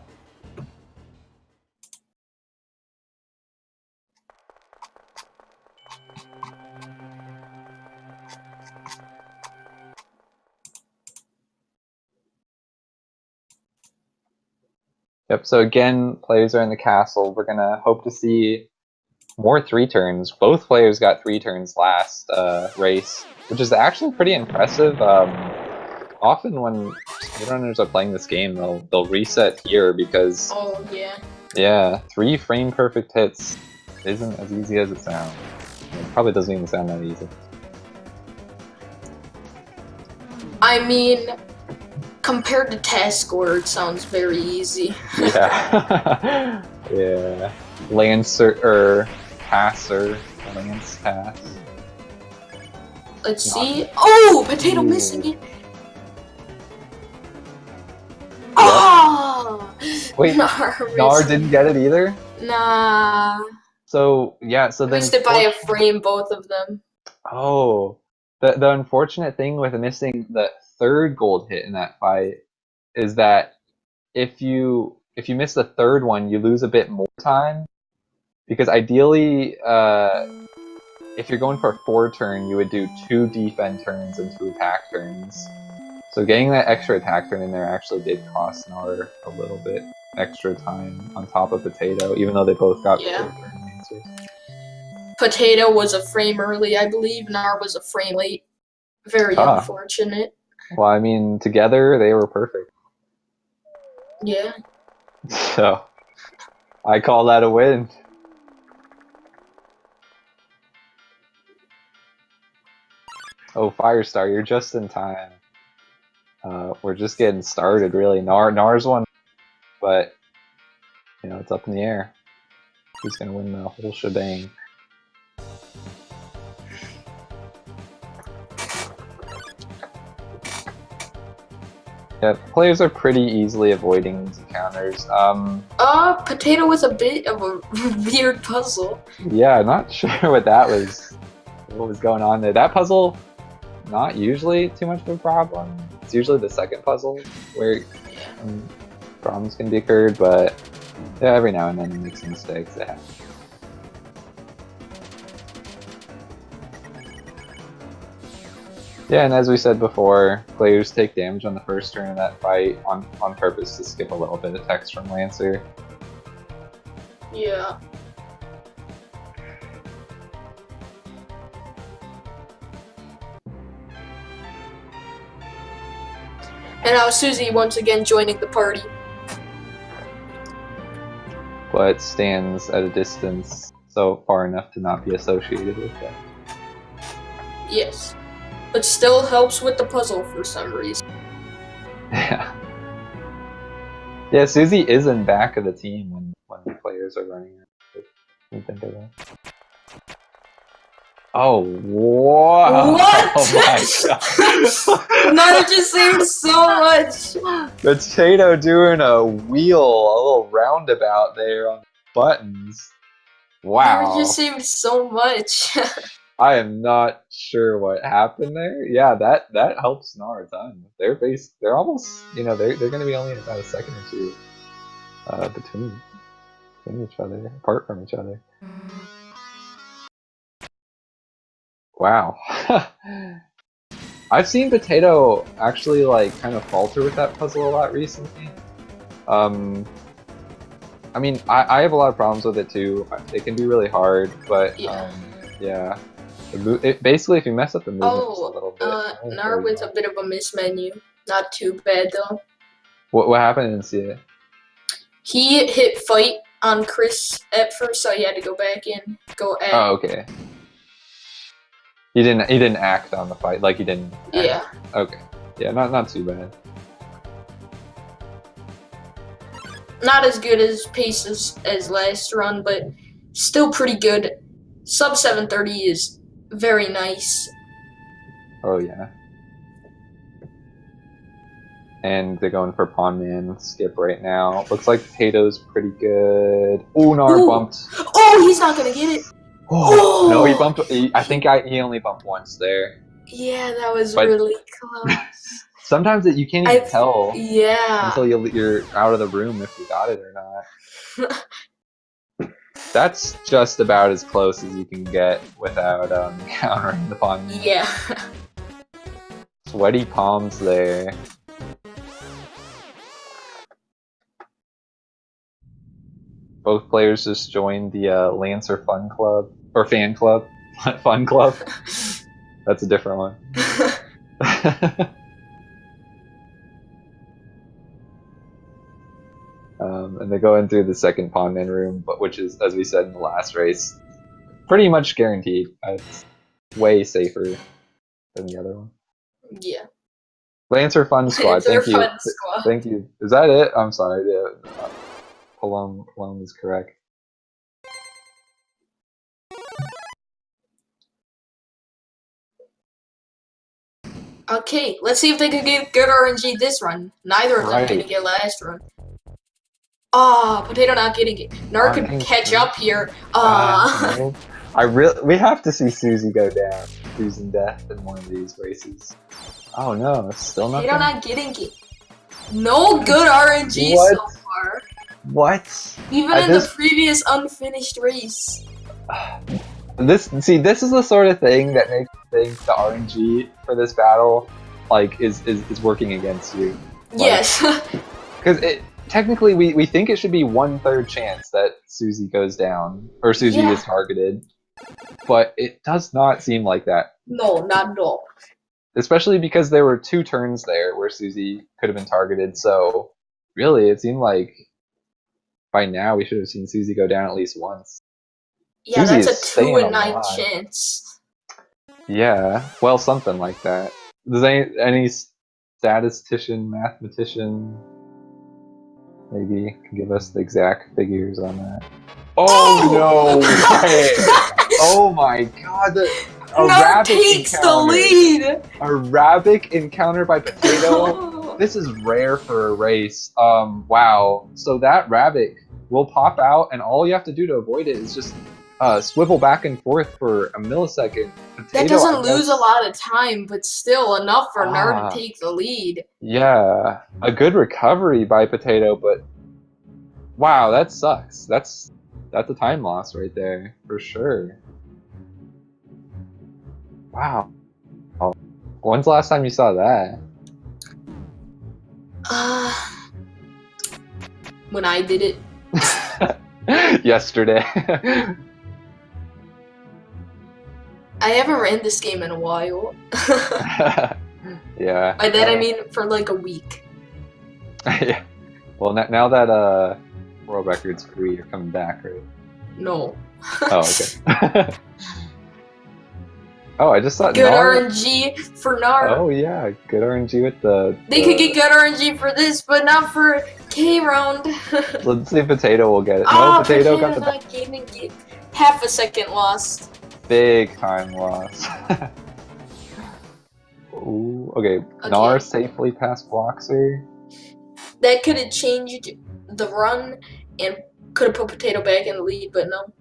Yep. So again, players are in the castle. We're gonna hope to see more 3 turns. Both players got 3 turns last race, which is actually pretty impressive. Often when speedrunners are playing this game, they'll reset here because Oh, yeah. yeah, 3 frame perfect hits isn't as easy as it sounds. It probably doesn't even sound that easy. I mean, compared to task score, it sounds very easy. Yeah. Yeah. Lancer or Passer. Lance Pass. Let's see. Oh, Potato missing it. Oh! Wait, Nar didn't get it either? Nah. So, yeah, so then... Missed it by a frame, both of them. Oh. The unfortunate thing with missing the 3rd gold hit in that fight is that if you miss the 3rd one, you lose a bit more time. Because ideally, if you're going for a 4 turn, you would do 2 defend turns and 2 attack turns. So getting that extra attack turn in there actually did cost Nar a little bit extra time on top of Potato, even though they both got 4 turn answers. Potato was a frame early, I believe. Nar was a frame late. Very unfortunate. Well, I mean, together they were perfect. Yeah. So, I call that a win. Oh, Firestar, you're just in time. We're just getting started, really. Nar's won, but, you know, it's up in the air. Who's going to win the whole shebang? Yeah, players are pretty easily avoiding these encounters. Potato was a bit of a weird puzzle. Yeah, not sure what was going on there. That puzzle, not usually too much of a problem. It's usually the second puzzle where problems can be occurred, but yeah, every now and then you make some mistakes. It happens. Yeah, and as we said before, players take damage on the first turn of that fight on purpose to skip a little bit of text from Lancer. Yeah. And now Susie once again joining the party. But stands at a distance so far enough to not be associated with them. Yes. But still helps with the puzzle for some reason. Yeah. Yeah, Susie is in back of the team when the players are running it. You think of that? Oh, wow! What? Oh my god! Nana just saved so much! Potato doing a wheel, a little roundabout there on the buttons. Wow. Nana just saved so much. I am not sure what happened there. Yeah, that helps Nar a ton. They're almost, you know, they're going to be only about a second or two between each other, apart from each other. Wow. I've seen Potato actually like kind of falter with that puzzle a lot recently. I mean, I have a lot of problems with it too. It can be really hard, but yeah. Basically, if you mess up the movement just a little bit. Nar with a bit of a mismenu. Not too bad though. What happened? I didn't see it. He hit fight on Chris at first, so he had to go back in. Go at. Oh, okay. He didn't act on the fight, like he didn't. Yeah. Okay. Yeah, not too bad. Not as good as pace as last run, but still pretty good. Sub 730 is very nice. Oh yeah. And they're going for Pawn Man skip right now. Looks like Potato's pretty good. Oh, Nhaar bumped. Oh, he's not gonna get it. Oh, no, he bumped. I think he only bumped once there. Yeah, that was really close. Sometimes you can't even tell. Yeah. Until you're out of the room if you got it or not. That's just about as close as you can get without countering the Pawn Man. Yeah. Sweaty palms there. Both players just joined the Lancer Fun Club or Fan Club, Fun Club. That's a different one. And they go in through the second Pawn Man room, but which is, as we said in the last race, pretty much guaranteed. It's way safer than the other one. Yeah. Lancer Fun Squad. Lancer Thank you. Fun Squad. Thank you. Is that it? I'm sorry. Yeah. Palom is correct. Okay, let's see if they can get good RNG this run. Neither of them can get last run. Ah, Potato not getting it. Nhaar could catch up here. We have to see Susie go down, losing death in one of these races. Oh no, still not. Potato not getting it. No good RNG so far. What? Even in the previous unfinished race. This is the sort of thing that makes me think the RNG for this battle, like, is working against you. Like, yes. Because technically we think it should be 1/3 chance that Susie goes down or Susie is targeted, but it does not seem like that. No, not at all. Especially because there were 2 turns there where Susie could have been targeted. So really, it seemed like by now we should have seen Susie go down at least once. Yeah, Susie that's a 2 in 9 chance. Yeah, well, something like that. Does any statistician, mathematician, maybe can give us the exact figures on that? Oh no way! Oh my god! Nhaar takes the lead. A Rabbik encounter by Potato. This is rare for a race. Wow. So that Rabbik will pop out, and all you have to do to avoid it is just swivel back and forth for a millisecond. Potato, that doesn't lose a lot of time, but still enough for Nhaar to take the lead. Yeah, a good recovery by Potato, but wow, that sucks. That's a time loss right there for sure. Wow. When's the last time you saw that? When I did it. Yesterday. I haven't ran this game in a while. Yeah. By that I mean for like a week. Yeah. Well, now that World Records 3 are coming back, right? No. Oh, okay. Oh, I just thought good RNG for Nhaar. Oh yeah, good RNG with the. They could get good RNG for this, but not for K round. Let's see if Potato will get it. No, Potato got the. Not gaming it. Half a second lost. Big time loss. Ooh, okay. Nhaar safely past Bloxer. That could have changed the run and could have put Potato back in the lead, but no.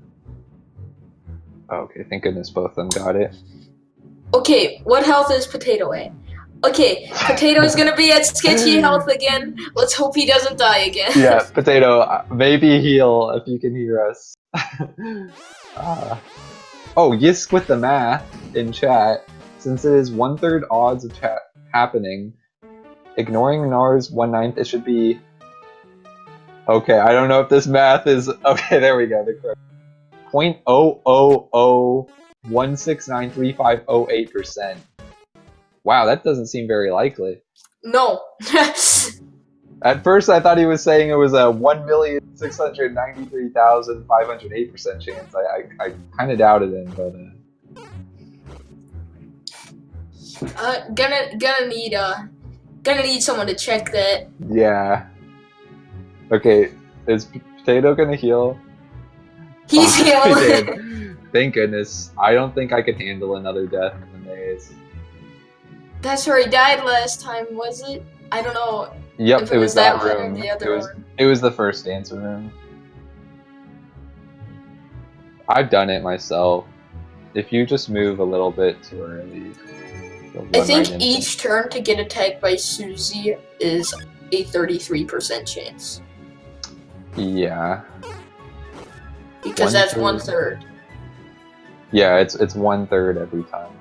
Okay, thank goodness both of them got it. Okay, what health is Potato at? Okay, Potato is gonna be at sketchy health again. Let's hope he doesn't die again. Yeah, Potato, maybe heal if you can hear us. Oh, Yisk with the math in chat. Since it is 1/3 odds of chat happening, ignoring Nhaar's 1/9, it should be. Okay, I don't know if this math is. Okay, there we go. The correct 0.000169358%. Wow, that doesn't seem very likely. No. At first, I thought he was saying it was a 1,693,508% chance. I kind of doubted him, but Gonna need someone to check that. Yeah. Okay, is Potato gonna heal? He's He healing. did. Thank goodness. I don't think I could handle another death in the maze. That's where he died last time, was it? I don't know Yep, if it it was was that that one or room. the other one. It was the first dancer room. I've done it myself. If you just move a little bit too early, you'll I run think right into each turn to get attacked by Susie is a 33% chance. Yeah. Because that's 1/3. Yeah, it's 1/3 every time.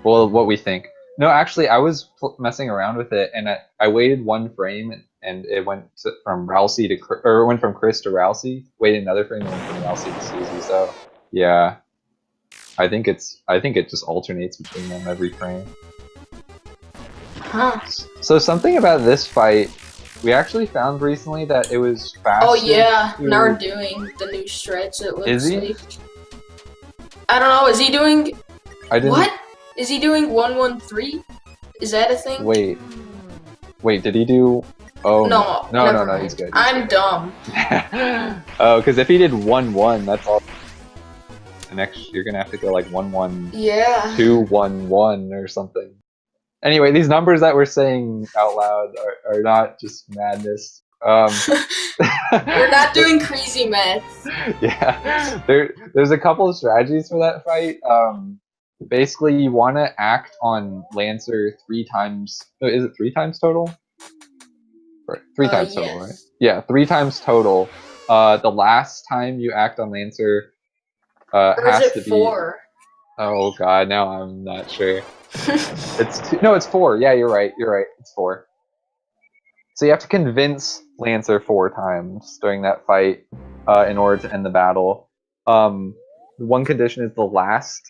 Well, what we think. No, actually, I was messing around with it, and I waited one frame, and it went from Rousey to or it went from Chris to Rousey. Waited another frame, and went from Rousey to Susie. So yeah, I think it just alternates between them every frame. Huh. So something about this fight, we actually found recently that it was faster. Oh yeah, Nhaar doing the new stretch. It looks Is he? like. I don't know. Is he doing? I didn't. What? Is he doing 113? Is that a thing? Wait, did he do? Oh no, no, he's good. I'm dumb. Oh, because if he did 1-1, that's all. The next, you're gonna have to go like 1-1. Yeah. 2-1-1 or something. Anyway, these numbers that we're saying out loud are not just madness. We're not doing crazy math. Yeah, there's a couple of strategies for that fight. Basically, you want to act on Lancer 3 times. Is it 3 times total? Right, 3 times total, right? Yeah, 3 times total. The last time you act on Lancer has to be 4? Oh god, now I'm not sure. It's 4. Yeah, you're right. It's 4. So you have to convince Lancer 4 times during that fight in order to end the battle. One condition is the last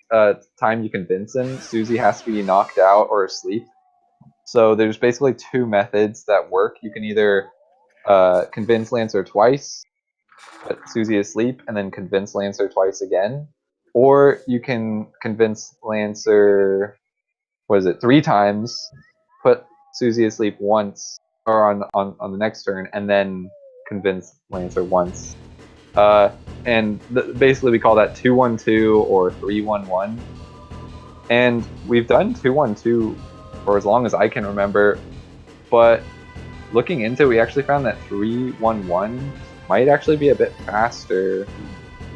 time you convince him, Susie has to be knocked out or asleep. So there's basically 2 methods that work. You can either convince Lancer twice, put Susie asleep, and then convince Lancer twice again. Or you can convince Lancer, 3 times, put Susie asleep once, or on the next turn, and then convince Lancer once. And basically we call that 2-1-2 or 3-1-1. And we've done 2-1-2 for as long as I can remember, but looking into it, we actually found that 3-1-1 might actually be a bit faster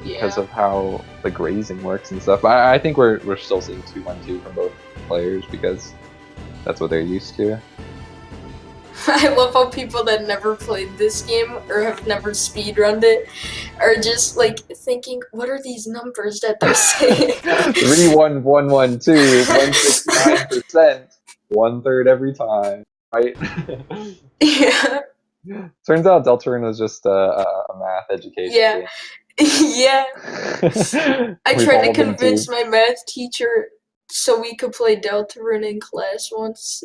because of how the grazing works and stuff. I think we're still seeing 2-1-2 from both players because that's what they're used to. I love how people that never played this game or have never speedrunned it are just like thinking, what are these numbers that they're saying? 3-1-1-1-2, 169%, 1/3 every time, right? Yeah. Turns out Deltarune was just a math education. Yeah. Yeah. I tried to convince my math teacher so we could play Deltarune in class once.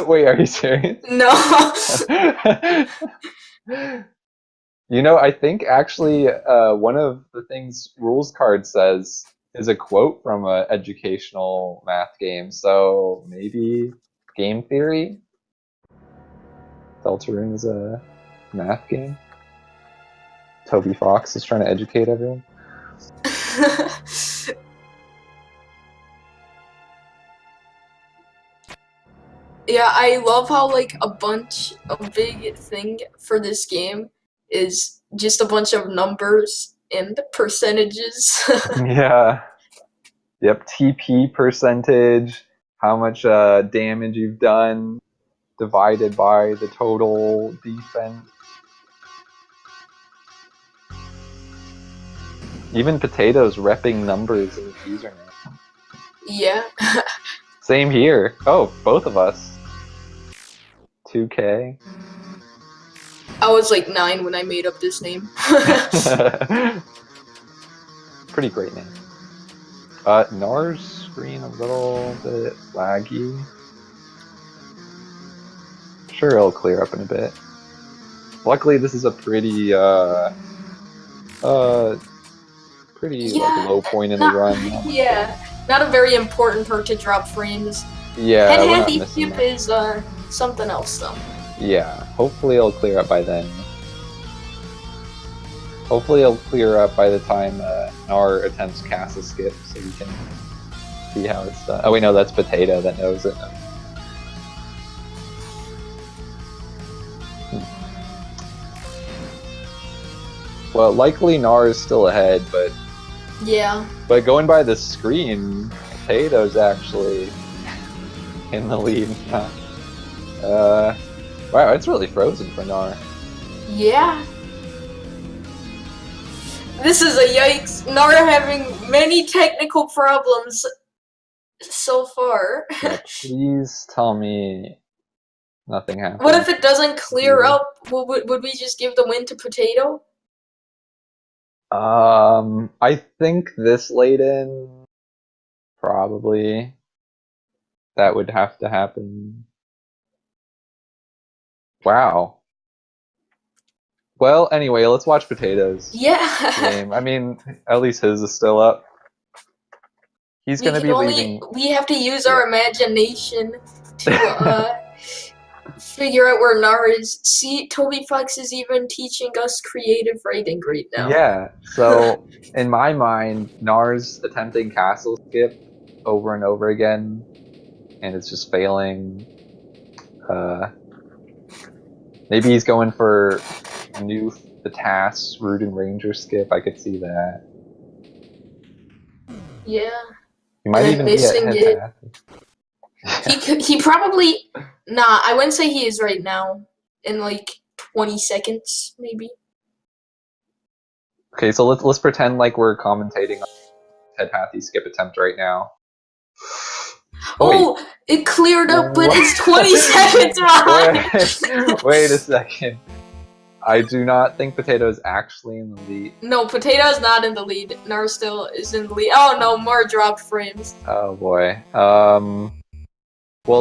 Wait, are you serious? No. You know, I think actually one of the things rules card says is a quote from an educational math game. So maybe game theory? Deltarune is a math game? Toby Fox is trying to educate everyone? Yeah, I love how like a big thing for this game is just a bunch of numbers and percentages. Yeah. Yep, TP percentage, how much damage you've done, divided by the total defense. Even Potato's repping numbers in his username. Yeah. Same here. Oh, both of us. 2K. I was like 9 when I made up this name. Pretty great name. Nhaar's screen a little bit laggy. Sure, it'll clear up in a bit. Luckily, this is a pretty like low point in the run. Yeah. not a very important perk to drop frames. Yeah, Head we're not Handy missing Skip much. is something else though. Yeah, hopefully it'll clear up by then. Hopefully it'll clear up by the time Nhaar attempts castle skip, so we can see how it's done. Oh wait, no, that's Potato that knows it. Well, likely Nhaar is still ahead, Yeah. but going by the screen, Potato's actually in the lead. Wow, it's really frozen for Nhaar. Yeah. This is a yikes. Nhaar having many technical problems so far. Yeah, please tell me nothing happened. What if it doesn't clear up? Would we just give the win to Potato? I think this late in, probably, that would have to happen. Wow. Well, anyway, let's watch Potato's Yeah. game. I mean, at least his is still up. He's gonna be leaving. We have to use our imagination to figure out where Nhaar is. See, Toby Fox is even teaching us creative writing right now. Yeah, so in my mind, Nhaar's attempting castle skip over and over again, and it's just failing. Maybe he's going for the tasks, Root and Ranger skip. I could see that. Yeah. He might even be at head task. He probably I wouldn't say he is right now. In like 20 seconds, maybe. Okay, so let's pretend like we're commentating on Ted Hathy's skip attempt right now. Oh, it cleared up, but it's 20 seconds behind. Wait a second. I do not think Potato is actually in the lead. No, Potato's not in the lead. Nhaar still is in the lead. Oh no, more dropped frames. Oh boy. Well,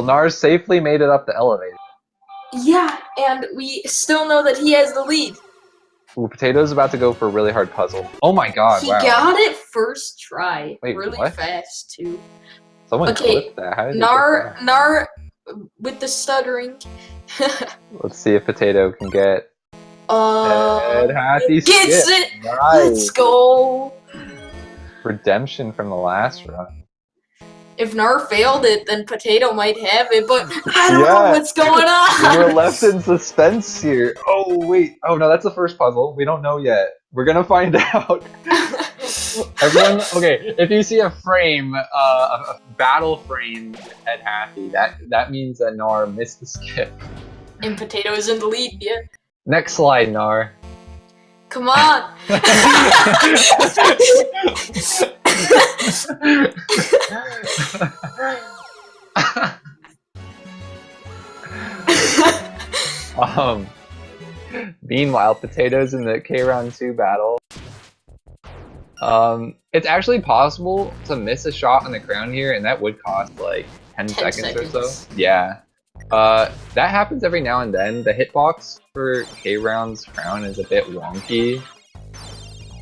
Nhaar safely made it up the elevator. Yeah, and we still know that he has the lead. Ooh, Potato's about to go for a really hard puzzle. Oh my god, wow. He got it first try. Wait, really what? fast, too. Someone clipped that. How did Nhaar with the stuttering. Let's see if Potato can get Ted Hathy gets skip. it! Nice. Let's go! Redemption from the last run. If Nhaar failed it, then Potato might have it, but I don't know what's going on! We're left in suspense here. Oh, wait. Oh, no, that's the first puzzle. We don't know yet. We're gonna find out. Everyone, okay, if you see a frame, a battle frame with Ted Hathy, that means that Nhaar missed the skip. And Potato is in the lead, yeah. Next slide, Nhaar. Come on! Meanwhile, Potato's in the K round 2 battle. It's actually possible to miss a shot on the crown here, and that would cost like 10 seconds or so. Yeah. That happens every now and then. The hitbox for K round's crown is a bit wonky.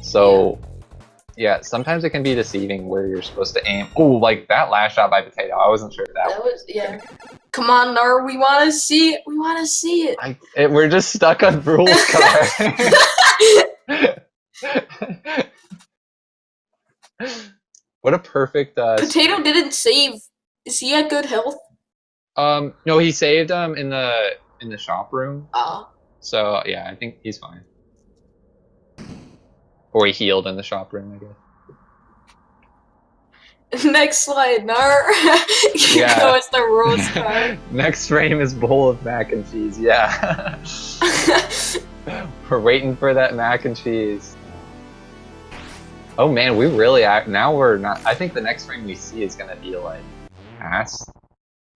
So, yeah, sometimes it can be deceiving where you're supposed to aim. Oh, like that last shot by Potato. I wasn't sure if that was. Yeah. Come on, Nhaar, we want to see it. We want to see it. We're just stuck on rules card. What a perfect. Potato didn't save. Is he at good health? No, he saved in the shop room. Oh. So yeah, I think he's fine. Or he healed in the shop room, I guess. Next slide, Nhaar. Yeah. Go as the rules card. Next frame is bowl of mac and cheese. Yeah. We're waiting for that mac and cheese. Oh man, we really now we're not. I think the next frame we see is gonna be like ass.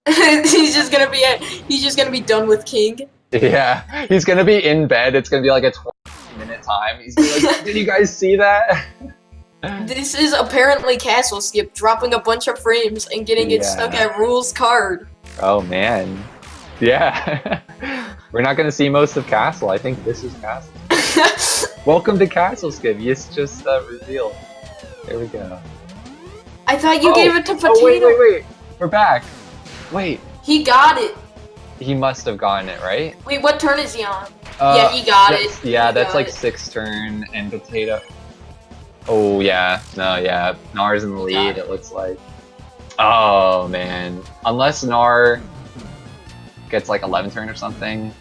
He's just gonna be done with King. Yeah, he's gonna be in bed. It's gonna be like a 20-minute time. He's gonna be like, did you guys see that? This is apparently Castle Skip, dropping a bunch of frames and getting it stuck at rules card. Oh man. Yeah. We're not gonna see most of Castle. I think this is Castle. Welcome to Castle Skip. It's just revealed. There we go. I thought you gave it to Potato. Oh, wait. We're back. Wait. He got it. He must have gotten it, right? Wait, what turn is he on? Yeah, he got it. Yeah, that's like 6th turn, and Potato... Oh, yeah. No, yeah. Nhaar's in the lead, it looks like. Oh, man. Unless nhaar gets like 11th turn or something,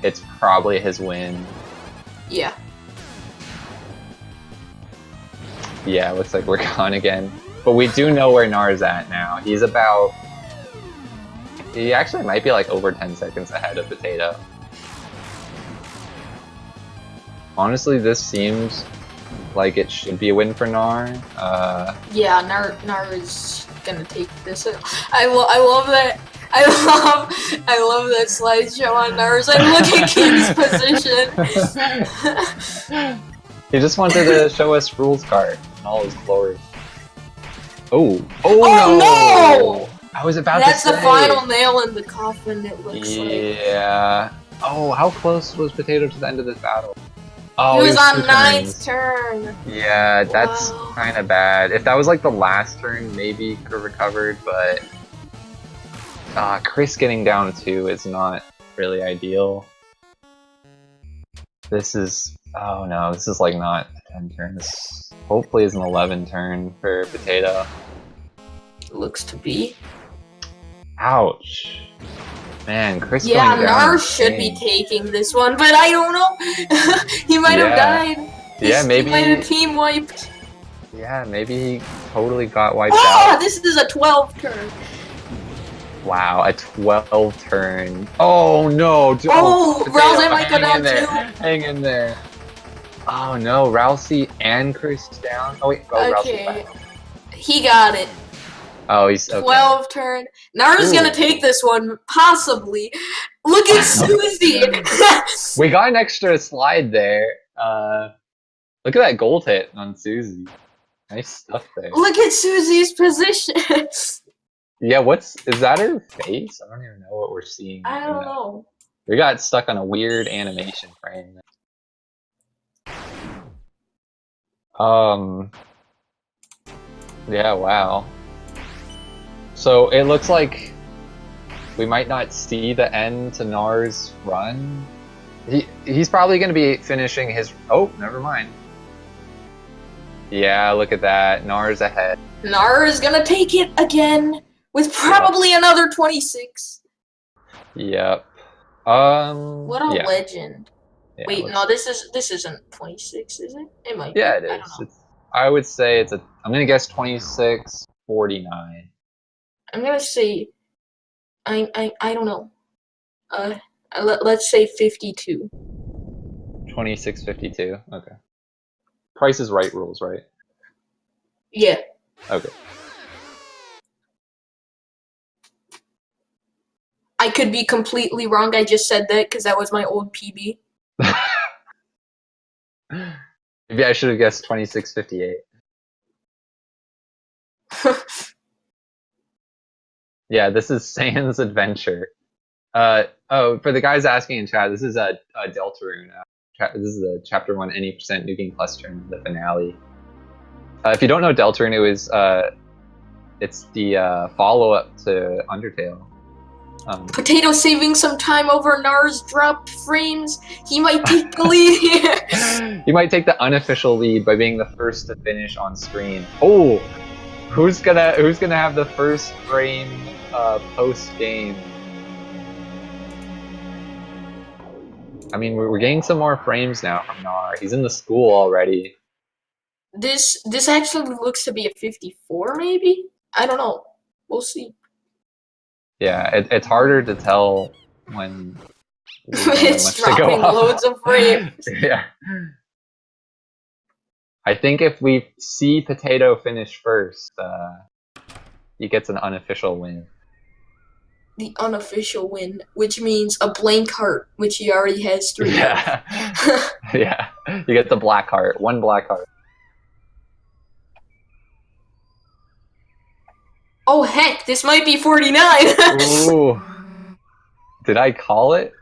it's probably his win. Yeah. Yeah, looks like we're gone again. But we do know where nhaar's at now. He's about... He actually might be like over 10 seconds ahead of Potato. Honestly, this seems like it should be a win for nhaar. Yeah, nhaar is gonna take this. I love that. I love that slideshow on nhaar's. And look at King's position. He just wanted to show us rules card in all his glory. Oh no! I was about to say. That's the final nail in the coffin, it looks like. Yeah. Oh, how close was Potato to the end of this battle? Oh, he was on 9th turn. Yeah, that's kind of bad. If that was like the last turn, maybe he could have recovered, but Chris getting down 2 is not really ideal. This is... Oh no, this is like not a 10 turn. This hopefully is an 11 turn for Potato. Looks to be. Ouch. Man, Chris yeah, going down. nhaar should be taking this one, but I don't know. He might have died. Maybe he might have team wiped. Yeah, maybe he totally got wiped out. This is a 12 turn. Wow, a 12 turn. Oh no! Ralsei might go down too. Hang in there. Oh no, Ralsei and Chris down. Oh wait, Ralsei's back. He got it. Oh, he's okay. 12 turn. nhaar's gonna take this one, possibly. Look at Susie. We got an extra slide there. Look at that gold hit on Susie. Nice stuff there. Look at Susie's position. Yeah, is that her face? I don't even know what we're seeing. I don't know. We got stuck on a weird animation frame. Yeah, wow. So it looks like we might not see the end to nhaar's run. He's probably going to be finishing his... Oh, never mind. Yeah, look at that. nhaar's ahead. nhaar is going to take it again with probably another 26. Yep. What a legend. Yeah, wait, no, this isn't 26, is it? It might be. Yeah, it is. I would say it's I'm going to guess 26-49. I'm gonna say, I don't know. Let's say 52. 26-52. Okay. Price is Right rules, right? Yeah. Okay. I could be completely wrong. I just said that because that was my old PB. Maybe I should have guessed 26-58. Yeah, this is Sans Adventure. For the guys asking in chat, this is a Deltarune. This is the Chapter 1 any percent nuking plus turn, the finale. If you don't know Deltarune, it's the follow-up to Undertale. Potato saving some time over nhaar's drop frames. He might take the lead here. He might take the unofficial lead by being the first to finish on screen. Oh, who's gonna have the first frame post game? I mean, we're getting some more frames now from nhaar. He's in the school already. This actually looks to be a 54, maybe. I don't know. We'll see. Yeah, it's harder to tell when it's dropping loads of frames. Yeah. I think if we see Potato finish first, he gets an unofficial win. The unofficial win, which means a blank heart, which he already has 3 Yeah. Yeah. You get the black heart. 1 black heart. Oh heck, this might be 49! Ooh. Did I call it?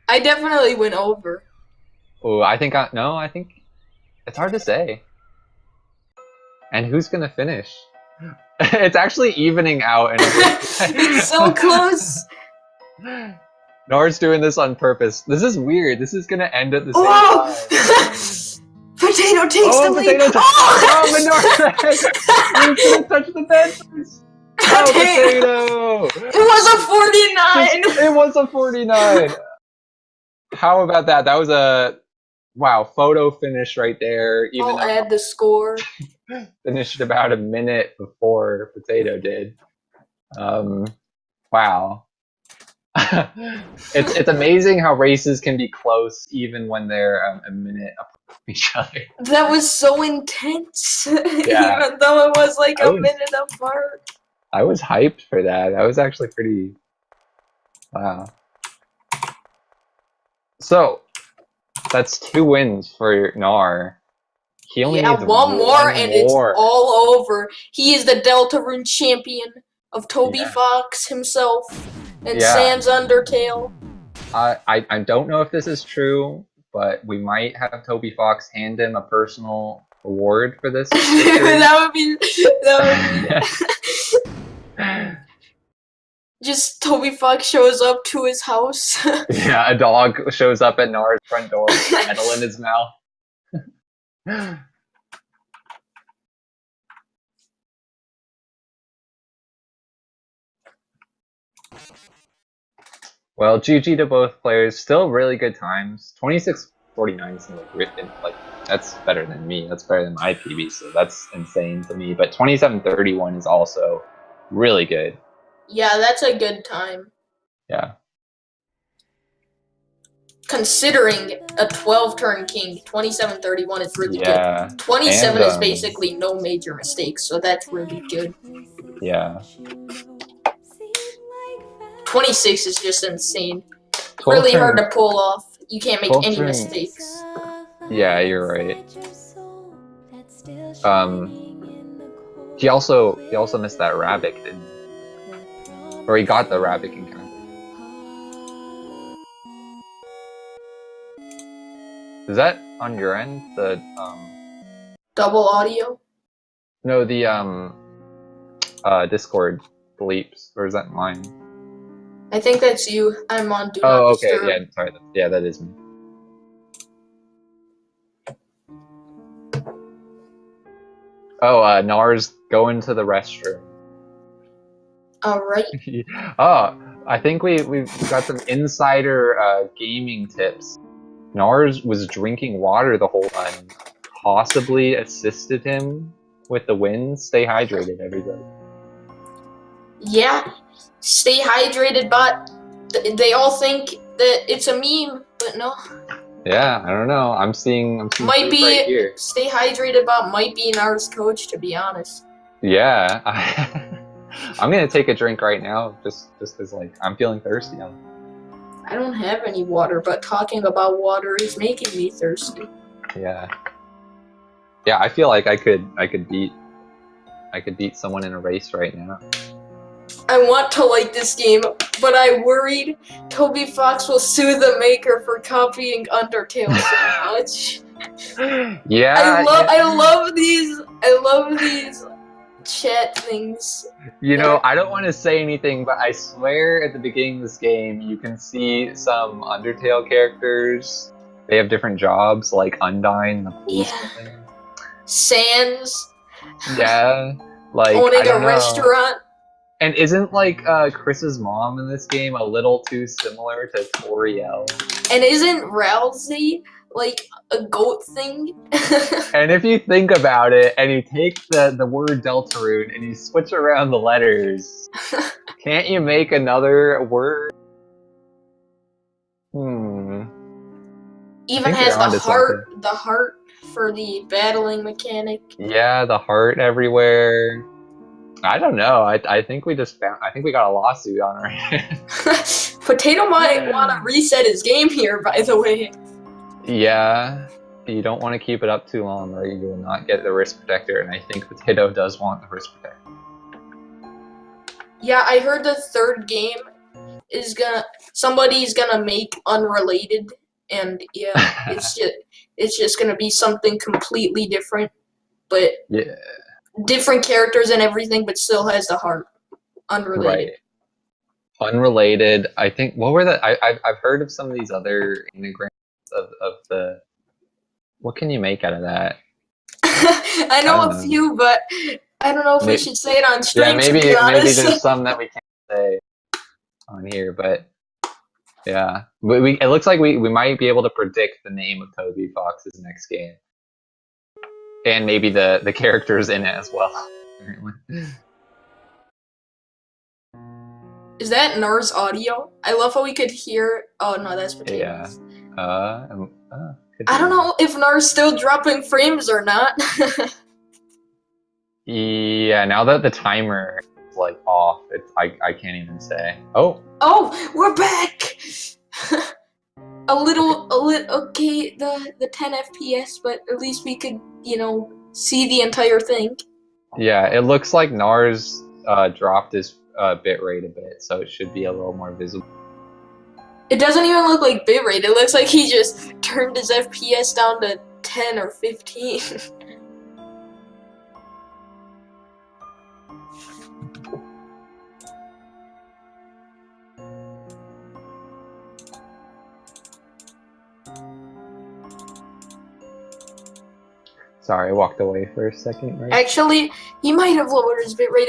I definitely went over. Oh, I think I think it's hard to say. And who's gonna finish? It's actually evening out, and It's so close. Nhaar's doing this on purpose. This is weird. This is gonna end at the same Oh! time. Potato takes the lead. Potato! Oh! But Nhaar, he's gonna touch the bed first. Oh, Potato! It was a 49. It was a 49. How about that? That was a wow photo finish right there. Even I'll add the score. Finished about a minute before Potato did. Wow. It's amazing how races can be close even when they're a minute apart from each other. That was so intense. Yeah. Even though it was like a minute apart. I was hyped for that. That was actually pretty. Wow. So that's 2 wins for Nhaar. He only needs one more and it's more. all over. He is the Deltarune champion of Toby Fox himself and Sans Undertale. I don't know if this is true, but we might have Toby Fox hand him a personal award for this. that would be just Toby Fox shows up to his house. Yeah, a dog shows up at Nhaar's front door, metal in his mouth. Well, GG to both players. Still really good times. 26:49 seems like that's better than me. That's better than my PB, so that's insane to me. But 27:31 is also really good. Yeah, that's a good time. Yeah. Considering a 12-turn king, 27:31 is really good. 27 is basically no major mistakes, so that's really good. Yeah. 26 is just insane. Really hard to pull off. You can't make any mistakes. Yeah, you're right. He also missed that Rabbit, didn't he? Or he got the Rabbit encounter. Is that on your end? The double audio? No, the Discord bleeps, or is that mine? I think that's you. I'm on Do Not Disturb. Yeah, sorry. Yeah, that is me. Oh, Nhaar's going to the restroom. Alright. I think we've got some insider gaming tips. Nhaar was drinking water the whole time. Possibly assisted him with the win. Stay hydrated, everybody. Yeah, stay hydrated, but they all think that it's a meme, but no. Yeah, I don't know. I'm seeing might be right here. Stay hydrated, but might be Nhaar's coach, to be honest. Yeah, I'm gonna take a drink right now, just because like I'm feeling thirsty. I don't have any water, but talking about water is making me thirsty. Yeah. Yeah, I feel like I could beat someone in a race right now. I want to like this game, but I'm worried Toby Fox will sue the maker for copying Undertale so much. Yeah. I love these chat things. You know, I don't want to say anything, but I swear at the beginning of this game, you can see some Undertale characters. They have different jobs, like Undyne, the policeman. Sans. Yeah. Like owning a restaurant. And isn't like Chris's mom in this game a little too similar to Toriel? And isn't Rousey like a goat thing? And if you think about it, and you take the word Deltarune and you switch around the letters, can't you make another word? Even has the heart for the battling mechanic. Yeah, the heart everywhere. I don't know. I think we got a lawsuit on our hands. Potato might want to reset his game here, by the way. Yeah, you don't want to keep it up too long, or you will not get the wrist protector. And I think Potato does want the wrist protector. Yeah, I heard the third game is somebody's gonna make unrelated, and yeah, it's just gonna be something completely different. But yeah. different characters and everything, but still has the heart. Unrelated. Right. Unrelated. I think. What were the? I've heard of some of these other anagrams of the. What can you make out of that? I I know don't a know. few, but I don't know if we should say it on Yeah, stream. To maybe be maybe honest. there's some that we can't say on here, but yeah, we it looks like we might be able to predict the name of Toby Fox's next game, and maybe the characters in it as well. Apparently. Is that Nars audio? I love how we could hear. Oh no, that's Yeah. potatoes. Could I don't be. know if Nars still dropping frames or not. Yeah, now that the timer is like off, I can't even say. Oh, Oh, we're back. a little. Okay, the 10 FPS, but at least we could, see the entire thing. yeah, it looks like Nars dropped his bitrate a bit, so it should be a little more visible. It doesn't even look like bitrate. It looks like he just turned his FPS down to 10 or 15. Sorry, I walked away for a second, right? Actually, he might have lowered his bitrate.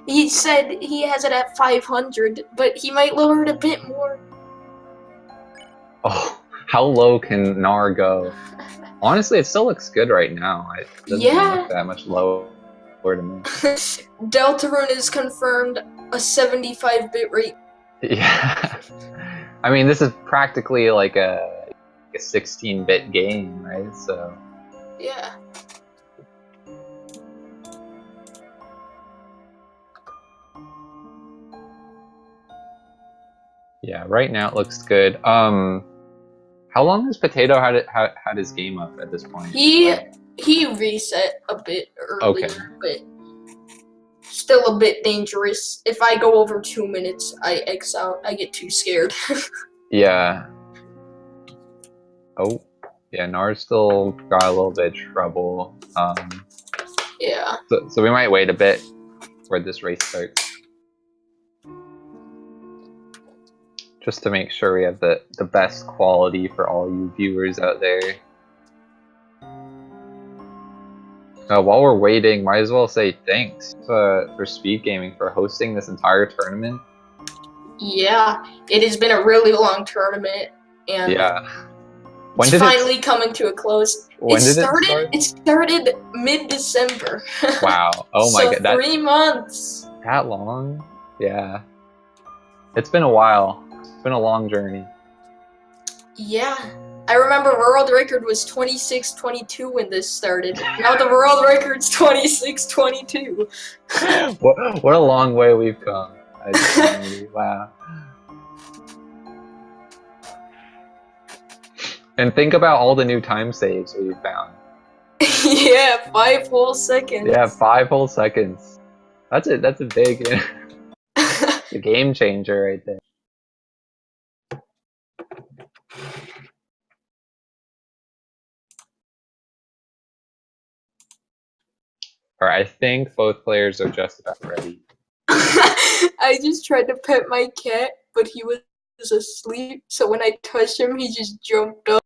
He said he has it at 500, but he might lower it a bit more. Oh, how low can Nar go? Honestly, it still looks good right now. It doesn't even look that much lower to me. Deltarune is confirmed a 75 bitrate. Yeah. I mean, this is practically like a 16-bit game, right? So. Yeah. Yeah, right now it looks good. How long has Potato had his game up at this point? He reset a bit earlier, Okay. but still a bit dangerous. If I go over 2 minutes, I X out. I get too scared. Yeah. Oh, yeah. Nars still got a little bit of trouble. Yeah. So we might wait a bit for this race starts, just to make sure we have the best quality for all you viewers out there. While we're waiting, might as well say thanks for Speed Gaming for hosting this entire tournament. Yeah, it has been a really long tournament, and yeah, it's finally coming to a close. When did it start? It started mid-December. Wow! Oh my god, 3 months. That long? Yeah, it's been a while. It's been a long journey. Yeah. I remember world record was 26:22 when this started. Now the world record's 26:22. What a long way we've come. Wow. And think about all the new time saves we've found. Yeah, 5 whole seconds. Yeah, 5 whole seconds. That's a big a game changer right there. Alright, I think both players are just about ready. I just tried to pet my cat, but he was asleep, so when I touched him, he just jumped up.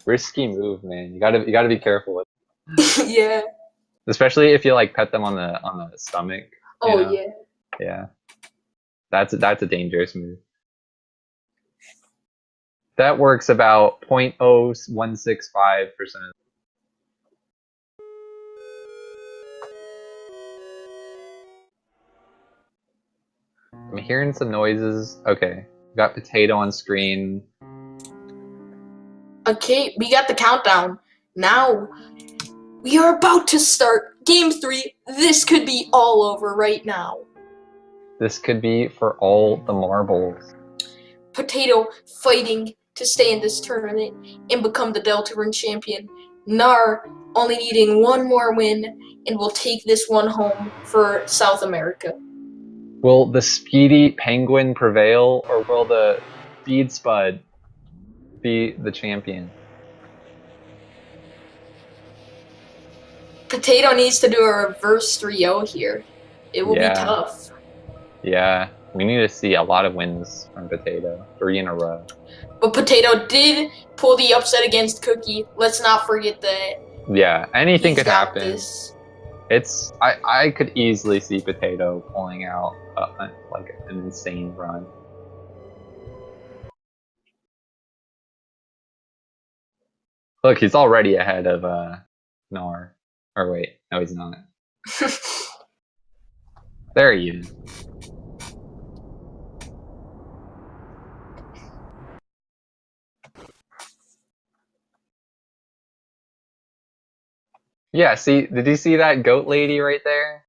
Risky move, man. You gotta be careful with it. Yeah. Especially if you like pet them on the stomach. Oh yeah. Yeah. That's a dangerous move. That works about 0.0165%. I'm hearing some noises. Okay. Got Potato on screen. Okay, we got the countdown. Now, we are about to start Game 3. This could be all over right now. This could be for all the marbles. Potato fighting to stay in this tournament and become the Deltarune champion. Nhaar only needing one more win and will take this one home for South America. Will the speedy penguin prevail, or will the speed spud be the champion? Potato needs to do a reverse 3-0 here. It will be Yeah. tough. Yeah, we need to see a lot of wins from Potato. 3 in a row. But Potato did pull the upset against Cookie. Let's not forget that. Yeah, anything He's could got happen. this. I could easily see Potato pulling out like an insane run. Look, he's already ahead of nhaar. Or wait, no, he's not. There he is. Yeah, see, did you see that goat lady right there?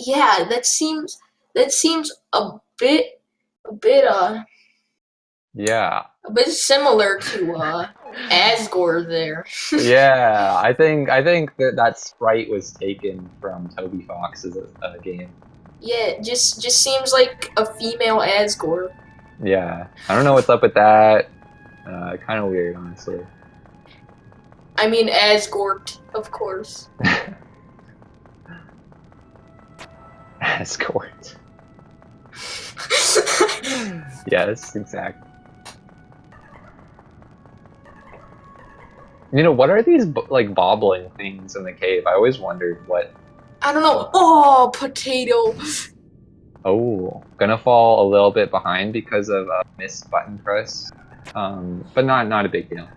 Yeah, that seems a bit Yeah. a bit similar to Asgore there. Yeah, I think that sprite was taken from Toby Fox's game. Yeah, just seems like a female Asgore. Yeah, I don't know what's up with that. Kind of weird, honestly. I mean Asgore, of course. Escort. Yes, exactly. You know, what are these like bobbling things in the cave? I always wondered what. I don't know. Oh, Potato. Oh, gonna fall a little bit behind because of a missed button press, but not a big deal.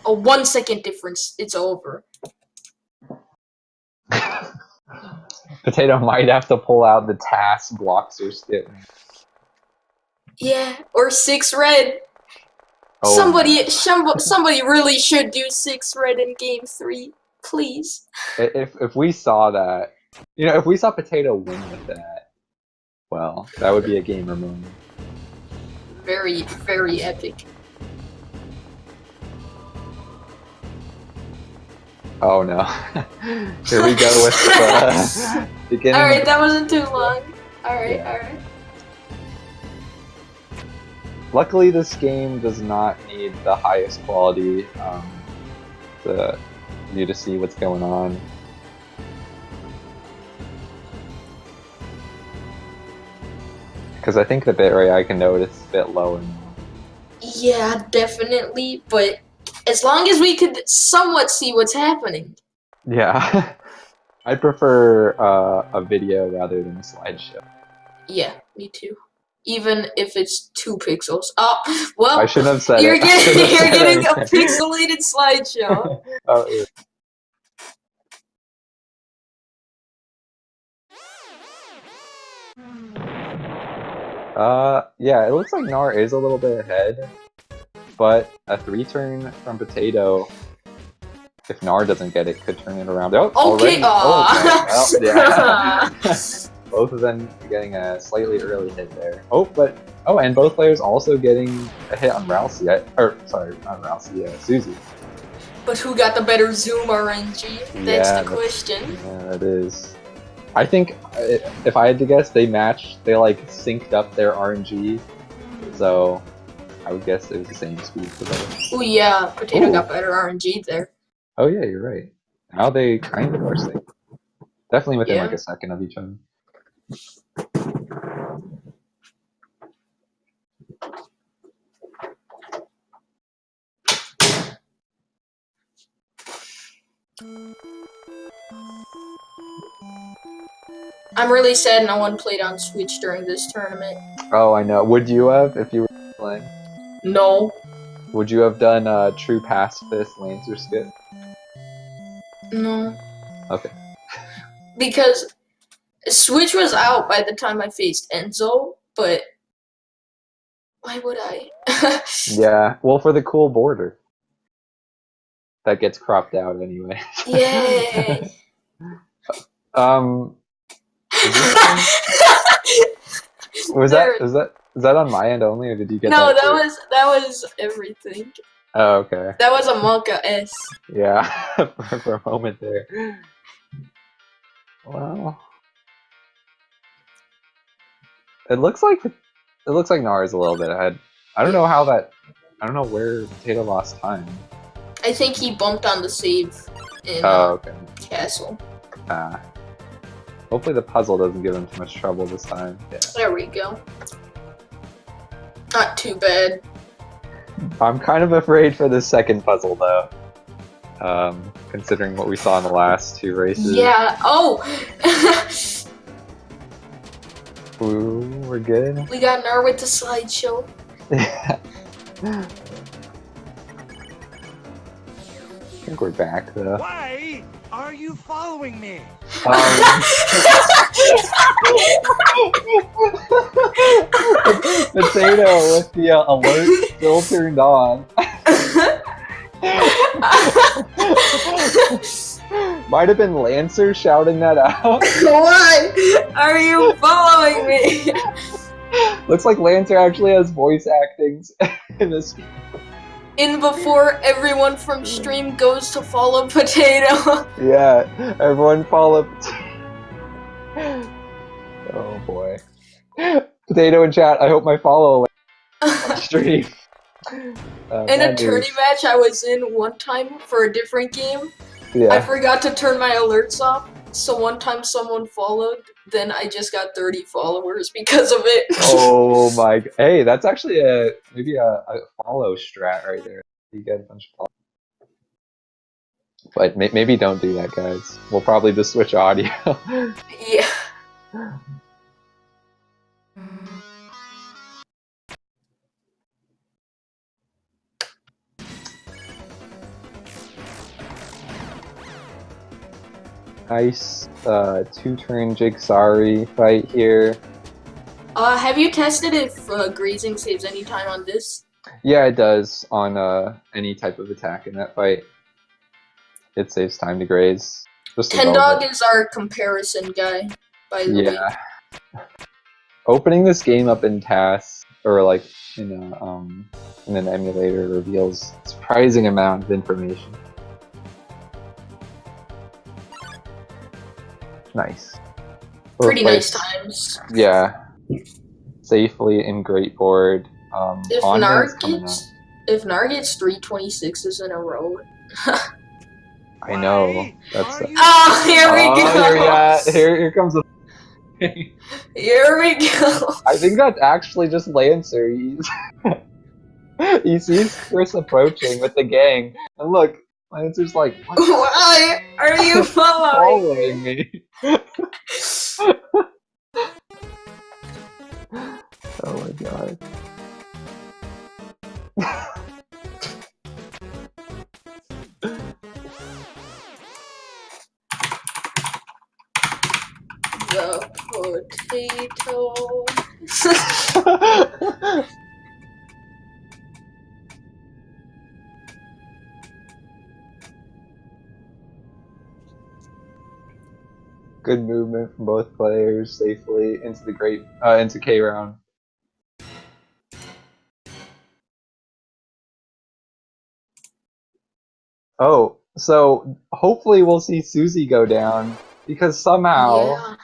A 1 second difference. It's over. Potato might have to pull out the task blocks or skip. Yeah, or 6 red. Oh, Somebody really should do 6 red in game 3, please. if we saw that, you know, if we saw Potato win with that, well, that would be a gamer moment. Very, very epic. Oh no. Here we go with the beginning. Alright, that wasn't too long. Alright, Yeah. alright. Luckily, this game does not need the highest quality for you to see what's going on. Because I think the bitrate I can notice is a bit lower now. Yeah, definitely, but as long as we could somewhat see what's happening. Yeah. I prefer a video rather than a slideshow. Yeah, me too. Even if it's 2 pixels. Oh, well, I shouldn't have said you're it. getting a pixelated slideshow. Oh, yeah. Yeah, it looks like nhaar is a little bit ahead, but a 3-turn from Potato, if nhaar doesn't get it, could turn it around. Oh, Okay, already? Oh, no. Well, yeah. Both of them getting a slightly early hit there. And both players also getting a hit on Rousey. Sorry, not Rousey, Susie. But who got the better zoom RNG? That's the question. Yeah, it is. I think, if I had to guess, they like synced up their RNG, so I would guess it was the same speed for them. Oh yeah, Potato got better RNG there. Oh yeah, you're right. Now they kind of are synced. Definitely within like a second of each other. I'm really sad no one played on Switch during this tournament. Oh, I know. Would you have if you were playing? No. Would you have done True Pacifist Lancer skip? No. Okay. Because Switch was out by the time I faced Enzo, but why would I? Yeah, well, for the cool border. That gets cropped out anyway. Yeah. Is that on my end only, or did you get no, that? No, that was everything. Oh, okay. That was a Monka S. Yeah, for a moment there. Well, it looks like nhaar is a little bit ahead. I don't know how that. I don't know where Potato lost time. I think he bumped on the save in okay. Castle. Hopefully the puzzle doesn't give him too much trouble this time. Yeah. There we go. Not too bad. I'm kind of afraid for the second puzzle though. Considering what we saw in the last two races. Yeah. Oh. Ooh, we're good. We got Nhaar with the slideshow. I think we're back though. Why are you following me? Potato with the alert still turned on. Might have been Lancer shouting that out. Why are you following me? Looks like Lancer actually has voice actings in this. In before everyone from stream goes to follow Potato. Yeah, everyone follow. Oh boy. Potato in chat, I hope my follow on stream. In a tourney match I was in one time for a different game, yeah. I forgot to turn my alerts off, so one time someone followed, then I just got 30 followers because of it. Oh my, hey, that's actually maybe a follow strat right there. You get a bunch of follow. But maybe don't do that, guys. We'll probably just switch audio. Yeah. Nice two-turn Jigsari fight here. Have you tested if grazing saves any time on this? Yeah, it does on any type of attack in that fight. It saves time to graze. Just Ten Dog is our comparison guy, by the way. Yeah. Opening this game up in tasks or like in an emulator reveals a surprising amount of information. Nice. Pretty nice times. Yeah. Safely in great board. If Nhaar gets 326s in a row. I know. That's oh, here we go. Here comes the Here we go. I think that's actually just Lancer. He sees Chris approaching with the gang, and look, Lancer's like, why are you following me? Oh my god. The potato. Good movement from both players safely into the into K round. Oh, so hopefully we'll see Susie go down because somehow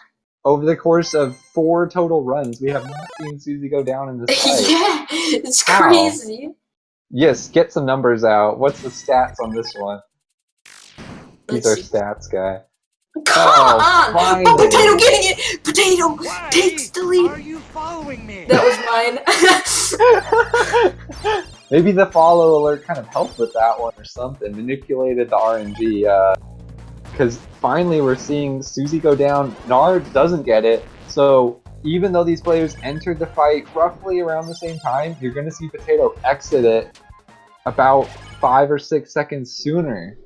over the course of 4 total runs we have not seen Susie go down in this fight. Yeah, it's crazy. Yes, get some numbers out. What's the stats on this one? He's our stats guy. Come on! Oh, Potato getting it! Potato takes the lead! Are you following me? That was mine. Maybe the follow alert kind of helped with that one or something. Manipulated the RNG. Because finally we're seeing Susie go down. Nhaar doesn't get it. So even though these players entered the fight roughly around the same time, you're going to see Potato exit it about 5 or 6 seconds sooner.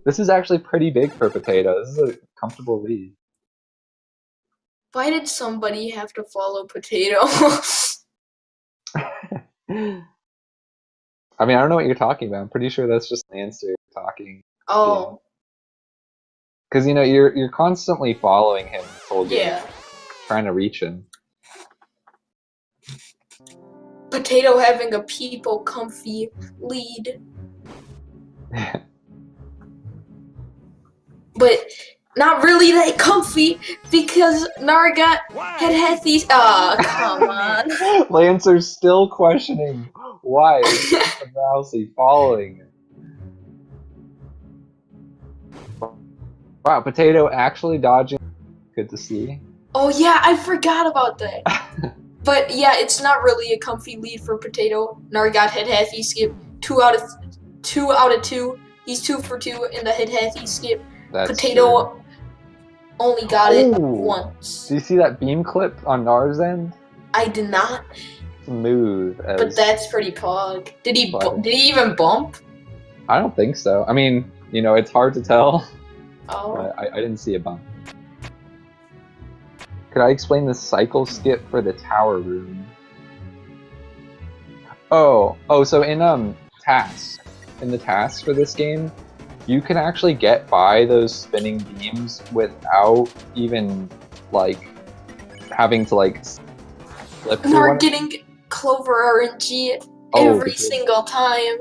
This is actually pretty big for Potato. This is a comfortable lead. Why did somebody have to follow Potato? I mean, I don't know what you're talking about. I'm pretty sure that's just Lancer talking. Oh. Because, you know, you're constantly following him this whole game. Yeah. Trying to reach him. Potato having a people comfy lead. But not really that comfy because Nhaar had these. Oh, come on. Lancer's still questioning why is Rousey following him. Wow, Potato actually dodging. Good to see. Oh yeah, I forgot about that. But yeah, it's not really a comfy lead for Potato. Nar got head halfy skip. 2 out of 2. He's 2 for 2 in the head halfy skip. That's Potato true. only got it Oh. once. Do you see that beam clip on Nar's end? I did not, Smooth. but that's pretty pog. Did he But- even bump? I don't think so. I mean, you know, it's hard to tell. Oh. But I didn't see a bump. Could I explain the cycle skip for the tower room? Oh, so in tasks, in the tasks for this game, you can actually get by those spinning beams without even like having to like flip through Nar one. getting Clover RNG Oh, every good. single time.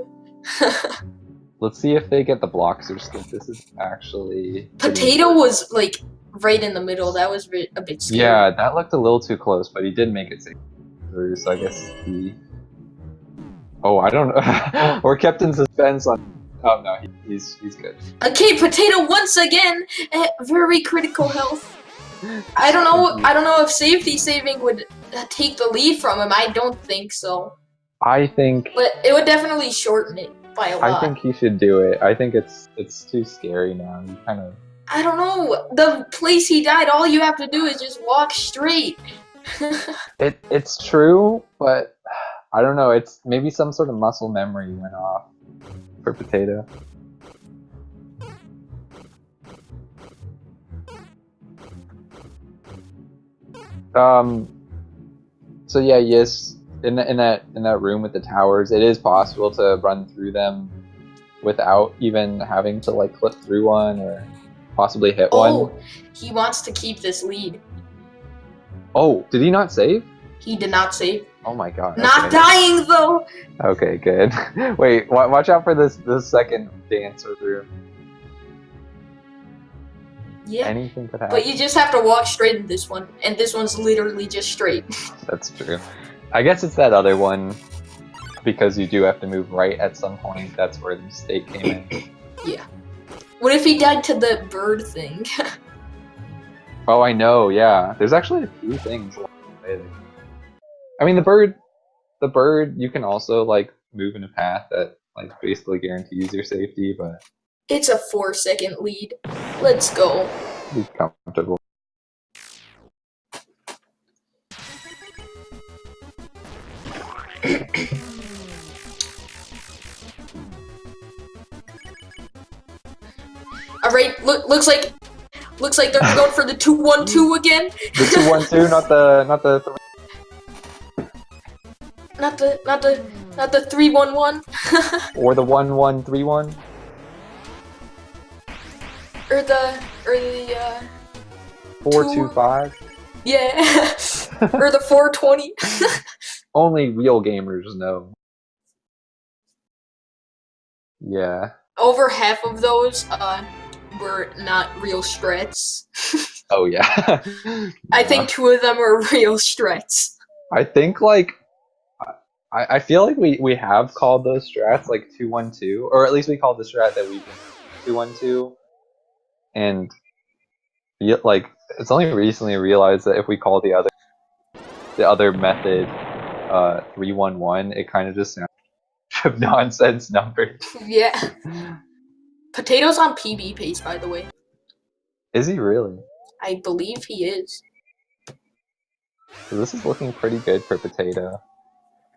Let's see if they get the blocks or skip. This is actually pretty Potato important. was like right in the middle. That was a bit scary. Yeah, that looked a little too close, but he did make it safe through, so I guess he... Oh, I don't know. We're kept in suspense on... Oh, no, he's good. Okay, Potato once again at very critical health. I don't know if safety saving would take the lead from him. I don't think so. I think... But it would definitely shorten it by a lot. I think he should do it. I think it's too scary now. You kind of... I don't know. The place he died, all you have to do is just walk straight. It's true, but I don't know. It's maybe some sort of muscle memory went off for Potato. So yeah, yes, in that room with the towers, it is possible to run through them without even having to like clip through one or possibly hit one. Oh, he wants to keep this lead. Oh, did he not save? He did not save. Oh my god. Not okay. dying though. Okay, good. Wait, watch out for this second dance room. Yeah. Anything could happen. But you just have to walk straight in this one, and this one's literally just straight. That's true. I guess it's that other one because you do have to move right at some point. That's where the mistake came in. Yeah. What if he died to the bird thing? Oh, I know. Yeah, there's actually a few things. I mean, the bird. You can also like move in a path that like basically guarantees your safety, but It's a 4-second lead. Let's go. be comfortable. Alright, looks like they're going for the 2-1-2 again. The 2-1-2, not the 3. Not the 3-1-1. Or the 1-1-3-1. or the 4-2-5. yeah. or the 420. Only real gamers know. Yeah. Over half of those were not real strats. Oh yeah. I think 2 of them are real strats. I think like I feel like we have called those strats like 2-1-2, or at least we called the strat that we did 2-1-2, and like it's only recently realized that if we call the other method 3-1-1, it kind of just sounds like nonsense numbers. Yeah. Potato's on PB pace, by the way. Is he really? I believe he is. So this is looking pretty good for Potato.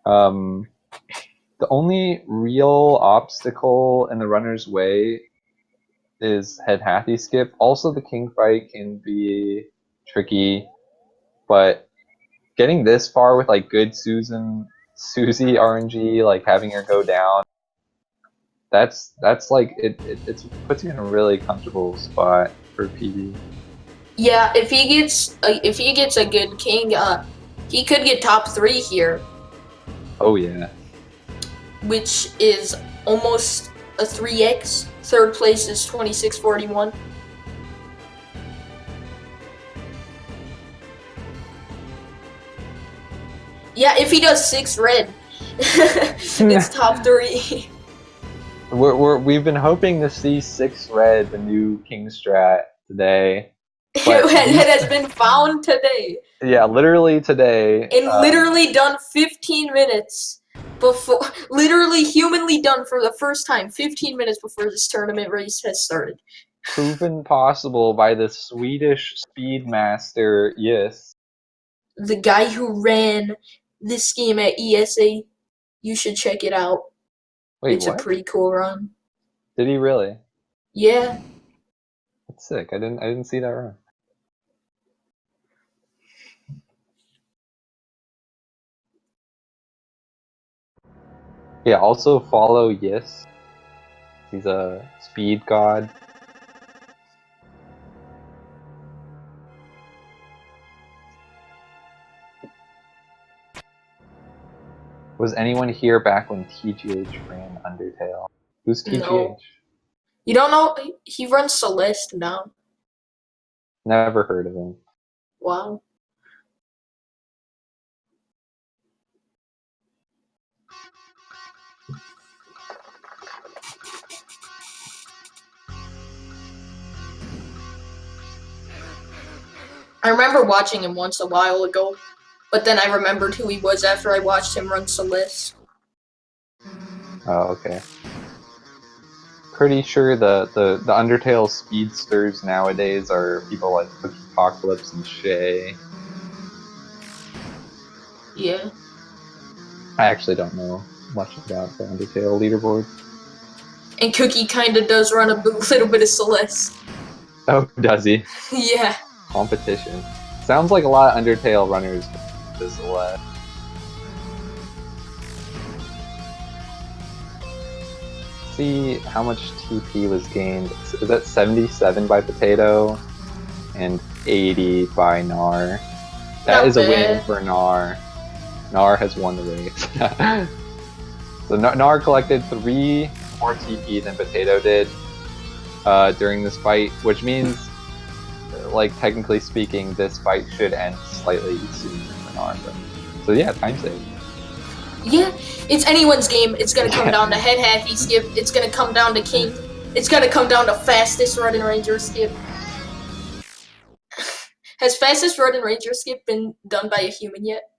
The only real obstacle in the runner's way is head hathy skip. Also, the king fight can be tricky, but getting this far with like good Susie RNG, like having her go down, that's like it puts you in a really comfortable spot for PB. Yeah, if he gets a good king, he could get top 3 here, Oh yeah. which is almost a 3x. Third place is 2641. Yeah, if he does 6 red, it's top 3. We've been hoping to see 6 red, the new king strat, today. But It has been found today. yeah, literally today. And literally done 15 minutes before, literally humanly done for the first time 15 minutes before this tournament race has started. Proven possible by the Swedish Speedmaster, yes. The guy who ran this game at ESA, you should check it out. Wait, It's what? a pretty cool run. Did he really? Yeah. That's sick. I didn't see that run. Yeah, also follow Yes. He's a speed god. Was anyone here back when TGH ran Undertale? Who's TGH? No. You don't know? He runs Celeste now. Never heard of him. Wow. I remember watching him once a while ago, but then I remembered who he was after I watched him run Celeste. Oh, okay. Pretty sure the Undertale speedsters nowadays are people like Apocalypse and Shay. Yeah. I actually don't know much about the Undertale leaderboard. And Cookie kinda does run a little bit of Celeste. Oh, does he? Yeah. Competition. Sounds like a lot of Undertale runners this left. See how much TP was gained. Is that 77 by Potato and 80 by nhaar? That Not is a win bad. for nhaar. nhaar has won the race. So nhaar collected 3 more TP than Potato did during this fight, which means, like, technically speaking, this fight should end slightly sooner for nhaar. So yeah, time save. Yeah, it's anyone's game. It's gonna come down to head halfy skip. It's gonna come down to king. It's gonna come down to fastest Roden Ranger skip. Has fastest Roden Ranger skip been done by a human yet?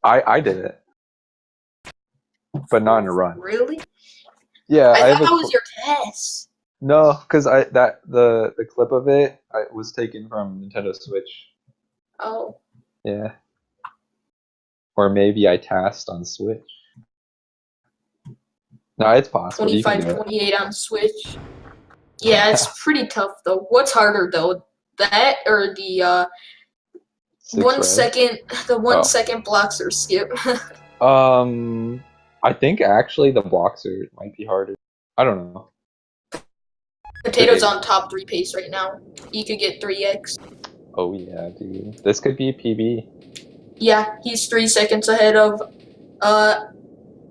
I did it, but not in a run. Really? Yeah, I have thought a that was your test. no, because the clip of it was taken from Nintendo Switch. Oh. Yeah, or maybe I tasked on Switch. No, it's possible. You can 25, do it. 28 on Switch. Yeah, it's pretty tough though. What's harder though? That or the 6 1 red? second, the 1 Oh. second blocks or skip? I think actually the Bloxer might be harder. I don't know. Potato's on top 3 pace right now. He could get 3x. Oh yeah, dude. This could be PB. Yeah, he's 3 seconds ahead of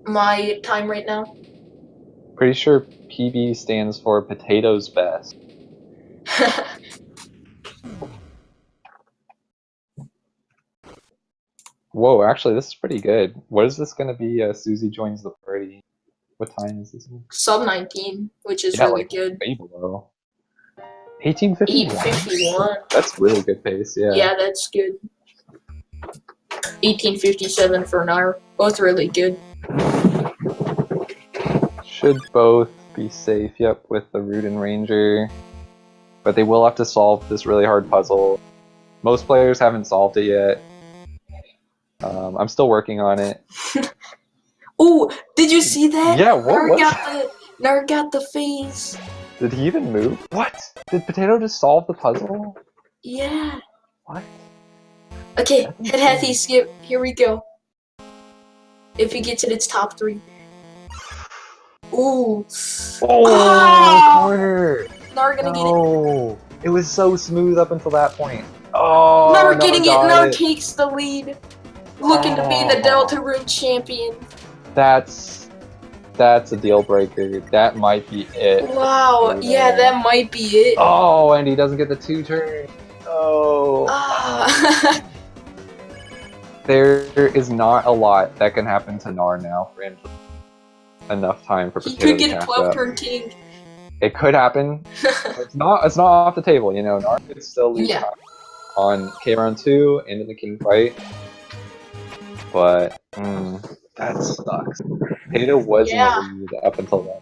my time right now. Pretty sure PB stands for Potatoes Best. Whoa, actually, this is pretty good. What is this gonna be? Susie joins the party. What time is this? Sub 19, which is Yeah, really like good. way below. 1851. 851. That's really good pace. Yeah. Yeah, that's good. 1857 for nhaar. Both really good. Should both be safe. Yep, with the Rudin Ranger, but they will have to solve this really hard puzzle. Most players haven't solved it yet. I'm still working on it. Oh, did you see that? Yeah, what nhaar was nhaar got the phase. Did he even move? What? Did Potato just solve the puzzle? Yeah. What? Okay, head halfy skip. Here we go. If he gets it, it's top 3. Ooh. Oh, corner! nhaar gonna get it. No, it was so smooth up until that point. Oh, nhaar getting it. got nhaar takes the lead. Looking to be the Deltarune champion. That's a deal breaker. That might be it. Wow, yeah, that might be it. Oh, and he doesn't get the 2 turn. Oh. Ah. There is not a lot that can happen to nhaar now for him. Enough time for He Potato could to get a catch 12 up. turn king. It could happen. It's not off the table, you know. Nar could still lose Yeah. on K round 2 into the king fight. But that sucks. Potato was in the Yeah. lead up until then.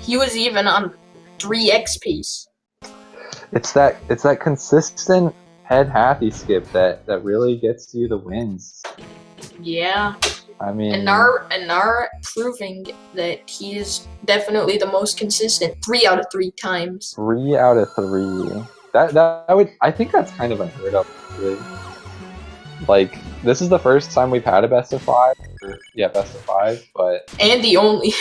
He was even on 3x piece. It's that consistent head happy skip that really gets you the wins. Yeah. I mean, And Nar proving that he is definitely the most consistent 3 out of 3 times. 3 out of 3. That would, I think that's kind of unheard of, really. Like, this is the first time we've had a best of 5. Yeah, best of 5, but And the only.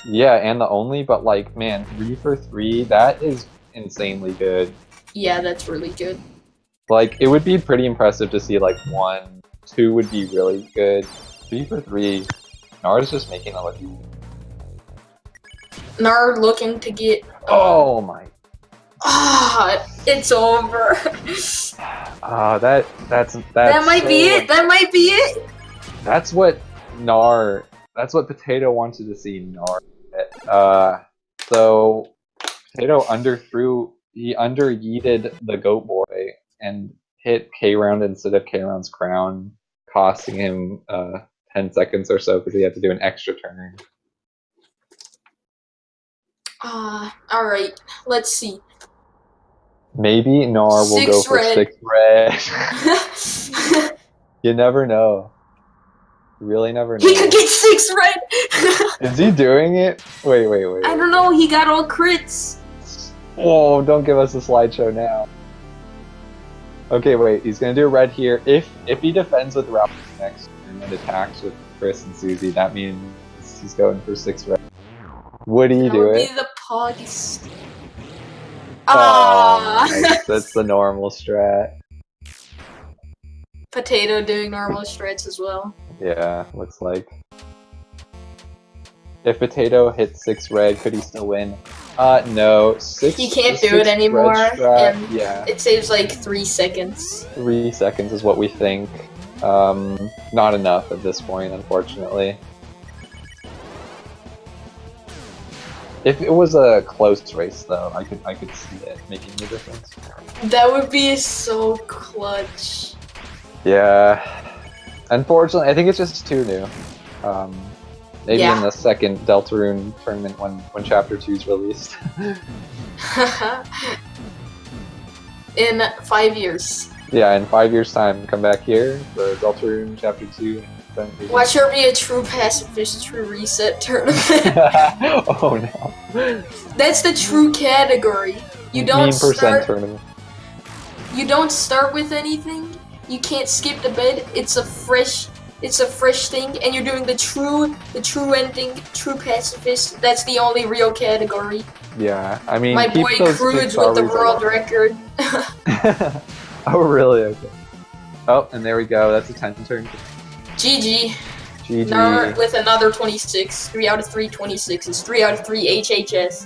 yeah, and the only, but like, man, 3 for 3, that is insanely good. Yeah, that's really good. Like, it would be pretty impressive to see like 1, 2 would be really good. 3 for 3, Nara's just making it look easy. Nar looking to get. Oh my. It's over. That's That might be it. That might be it. That's what Potato wanted to see Nar. So Potato he under yeeted the goat boy and hit K round instead of K round's crown, costing him 10 seconds or so because he had to do an extra turn. Alright. Let's see. Maybe Nar will go for 6 red. You never know. You really never know. He could get 6 red! Is he doing it? Wait. I don't know, he got all crits. Whoa, don't give us a slideshow now. Okay, wait, he's gonna do a red here. If he defends with Ralph next turn and attacks with Chris and Susie, that means he's going for 6 red. Would he do it? That would be the Pogs. Nice. That's the normal strat. Potato doing normal strats as well. Yeah, looks like. If Potato hits 6 red, could he still win? No. He can't do it anymore, and yeah. it saves like 3 seconds. 3 seconds is what we think. Not enough at this point, unfortunately. If it was a close race, though, I could see it making a difference. That would be so clutch. Yeah. Unfortunately, I think it's just too new. Maybe in the second Deltarune tournament when Chapter 2 is released. In 5 years. Yeah, in 5 years' time, come back here for Deltarune Chapter 2. Watch there be a true pacifist, true reset tournament. Oh no. That's the true category. You don't start. Tournament. You don't start with anything. You can't skip the bed. It's a fresh thing, and you're doing the true ending, true pacifist. That's the only real category. Yeah, I mean, my boy Crudes with the world record. Oh really? Okay. Oh, and there we go. That's a 10th turn. GG. GG. Nar with another 26. 3 out of 3 26s. 3 out of 3 HHS.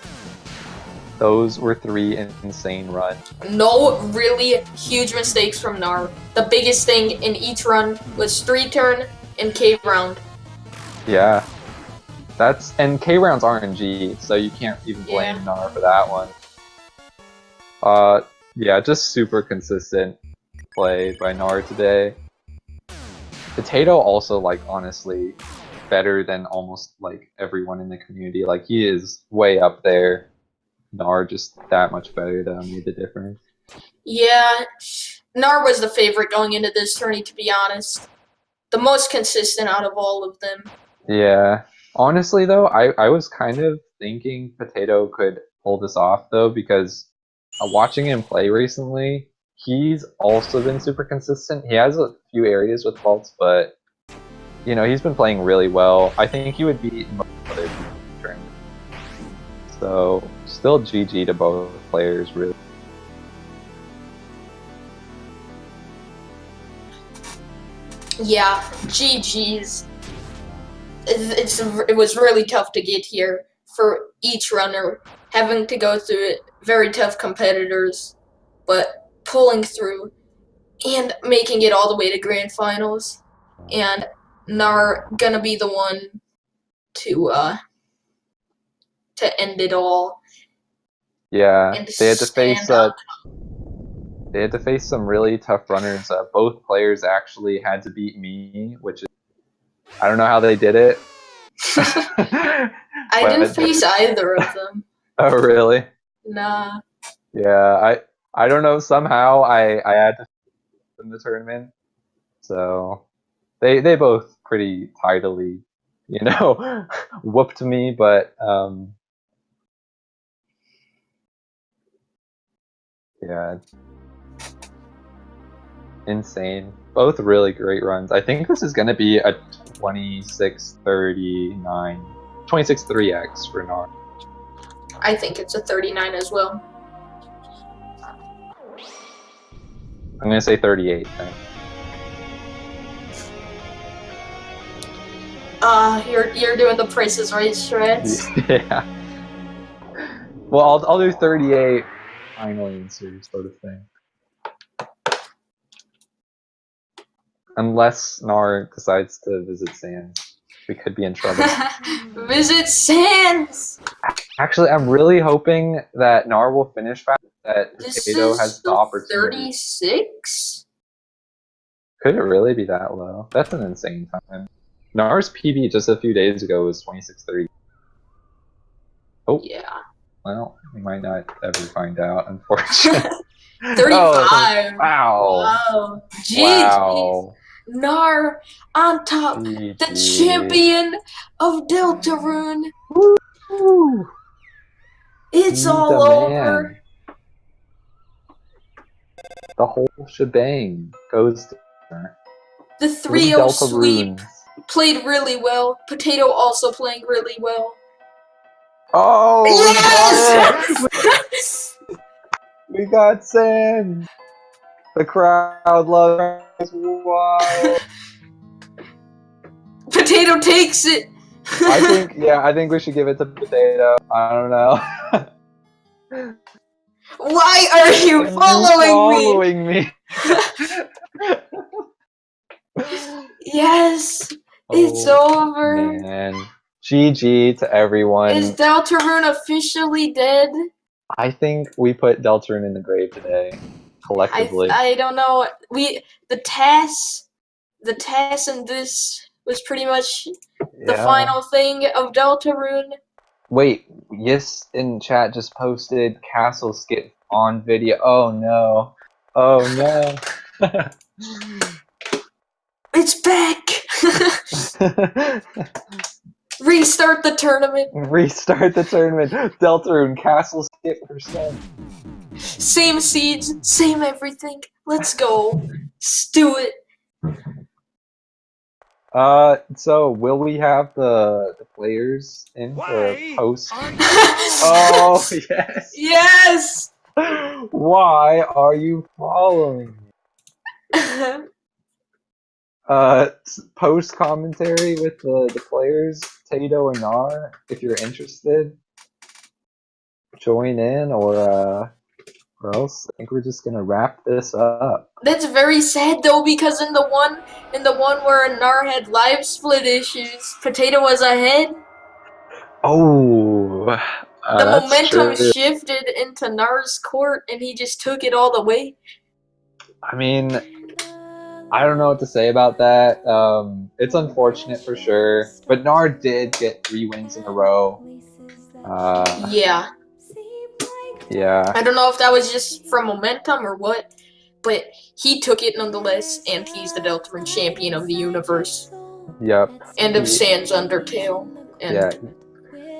Those were 3 insane runs. No really huge mistakes from Nar. The biggest thing in each run was 3 turn and K round. Yeah. And K round's RNG, so you can't even blame Nar for that one. Yeah, just super consistent play by Nar today. Potato also, like, honestly, better than almost, like, everyone in the community. Like, he is way up there. Nar just that much better that made the difference. Yeah, Nar was the favorite going into this tourney, to be honest. The most consistent out of all of them. Yeah. Honestly, though, I was kind of thinking Potato could pull this off, though, because watching him play recently, he's also been super consistent. He has a few areas with faults, but, you know, he's been playing really well. I think he would beat most other people in the tournament. So, still GG to both players, really. Yeah, GG's. It was really tough to get here for each runner, having to go through it. Very tough competitors, but pulling through and making it all the way to grand finals. And Nar gonna be the one to end it all. Yeah, and they had to face stand up. they had to face some really tough runners. Both players actually had to beat me, which is I don't know how they did it. I didn't face either of them. Oh really? Nah. Yeah, I don't know. Somehow I had to win the tournament, so they both pretty tidily, whooped me. But yeah, insane. Both really great runs. I think this is gonna be a 26-39, 26-3x for nhaar. I think it's a 39 as well. I'm gonna say 38 then. You're doing the Price is Right shreds. Yeah. Well, I'll do 38 final answer sort of thing. Unless nhaar decides to visit Sans, we could be in trouble. Visit Sans! Actually, I'm really hoping that nhaar will finish fast. That This Potato is has the the opportunity. 36? Could it really be that low? That's an insane time. nhaar's PB just a few days ago was 26-3. Oh, Yeah. well, we might not ever find out, unfortunately. 35! Oh, wow. Wow. GG. Wow. nhaar on top. GG. The champion of Deltarune. Woo. It's He's all the over. man. The whole shebang goes to her. The 3-0 Delta sweep Runes. played really well. Potato also playing really well. Oh, Yes! we got Sans. The crowd loves us. Wow. Potato takes it. I think we should give it to Potato. I don't know. Why are you following me? Yes, it's over. Man. GG to everyone. Is Deltarune officially dead? I think we put Deltarune in the grave today, collectively. I don't know. The TAS in this was pretty much the final thing of Deltarune. Wait, Yes in chat just posted Castle Skip on video. Oh no. Oh no. It's back! Restart the tournament. Restart the tournament. Deltarune Castle Skip %. Same seeds, same everything. Let's go. Let's do it. So will we have the players in for a post? Are you Oh yes. Yes! Why are you following me? Post commentary with the players, Tato or nhaar, if you're interested. Join in or else I think we're just gonna wrap this up. That's very sad though, because in the one where nhaar had live split issues, Potato was ahead. Oh, The that's momentum true. shifted into nhaar's court, and he just took it all the way. I mean, I don't know what to say about that. It's unfortunate for sure, but nhaar did get 3 wins in a row. Yeah. Yeah. I don't know if that was just from momentum or what, but he took it nonetheless, and he's the Deltarune champion of the universe. Yep. And of Sans Undertale. And Yeah.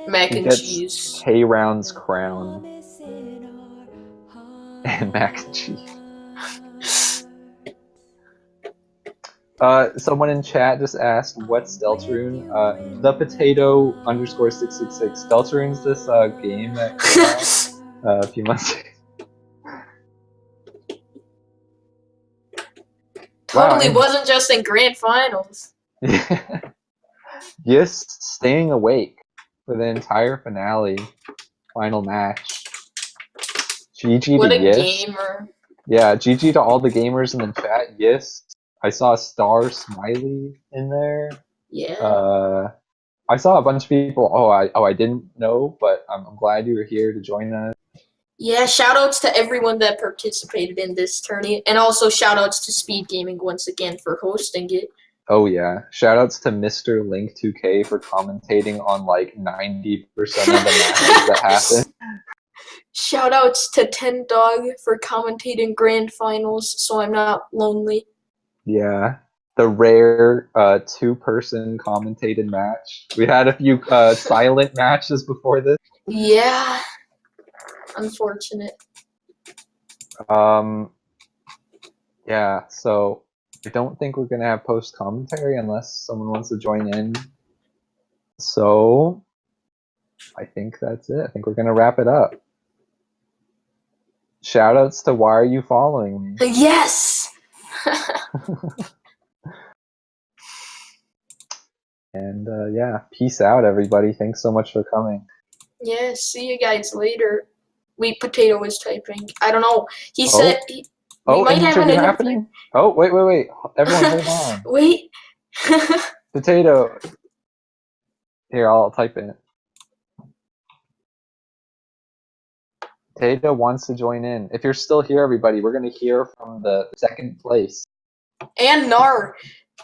mac He and gets cheese. K-Round's crown. And mac and cheese. Someone in chat just asked, what's Deltarune? The Potato _666. Deltarune's this game that came out a few months ago. Totally Wow, wasn't just in grand finals. Yes, staying awake for the entire finale, final match. GG What to a Yes. gamer. Yeah, GG to all the gamers in the chat. Yes, I saw Star Smiley in there. Yeah. I saw a bunch of people. I didn't know, but I'm glad you were here to join us. Yeah, shoutouts to everyone that participated in this tourney, and also shoutouts to Speed Gaming once again for hosting it. Oh yeah, shoutouts to Mr. Link 2K for commentating on like 90% of the matches that happen. Shoutouts to Ten Dog for commentating grand finals, so I'm not lonely. Yeah, the rare two-person commentated match. We had a few silent matches before this. Yeah, unfortunate. Yeah, so I don't think we're gonna have post commentary unless someone wants to join in. So I think that's it. I think we're gonna wrap it up. Shoutouts to Why Are You Following Me? Yes! And yeah, peace out, everybody. Thanks so much for coming. Yeah, see you guys later. Wait, Potato is typing. I don't know. He said we might have an interview. Happening? Oh, wait. Everyone, hold on. Wait. Potato. Here, I'll type in. Potato wants to join in. If you're still here, everybody, we're going to hear from the second place. And nhaar.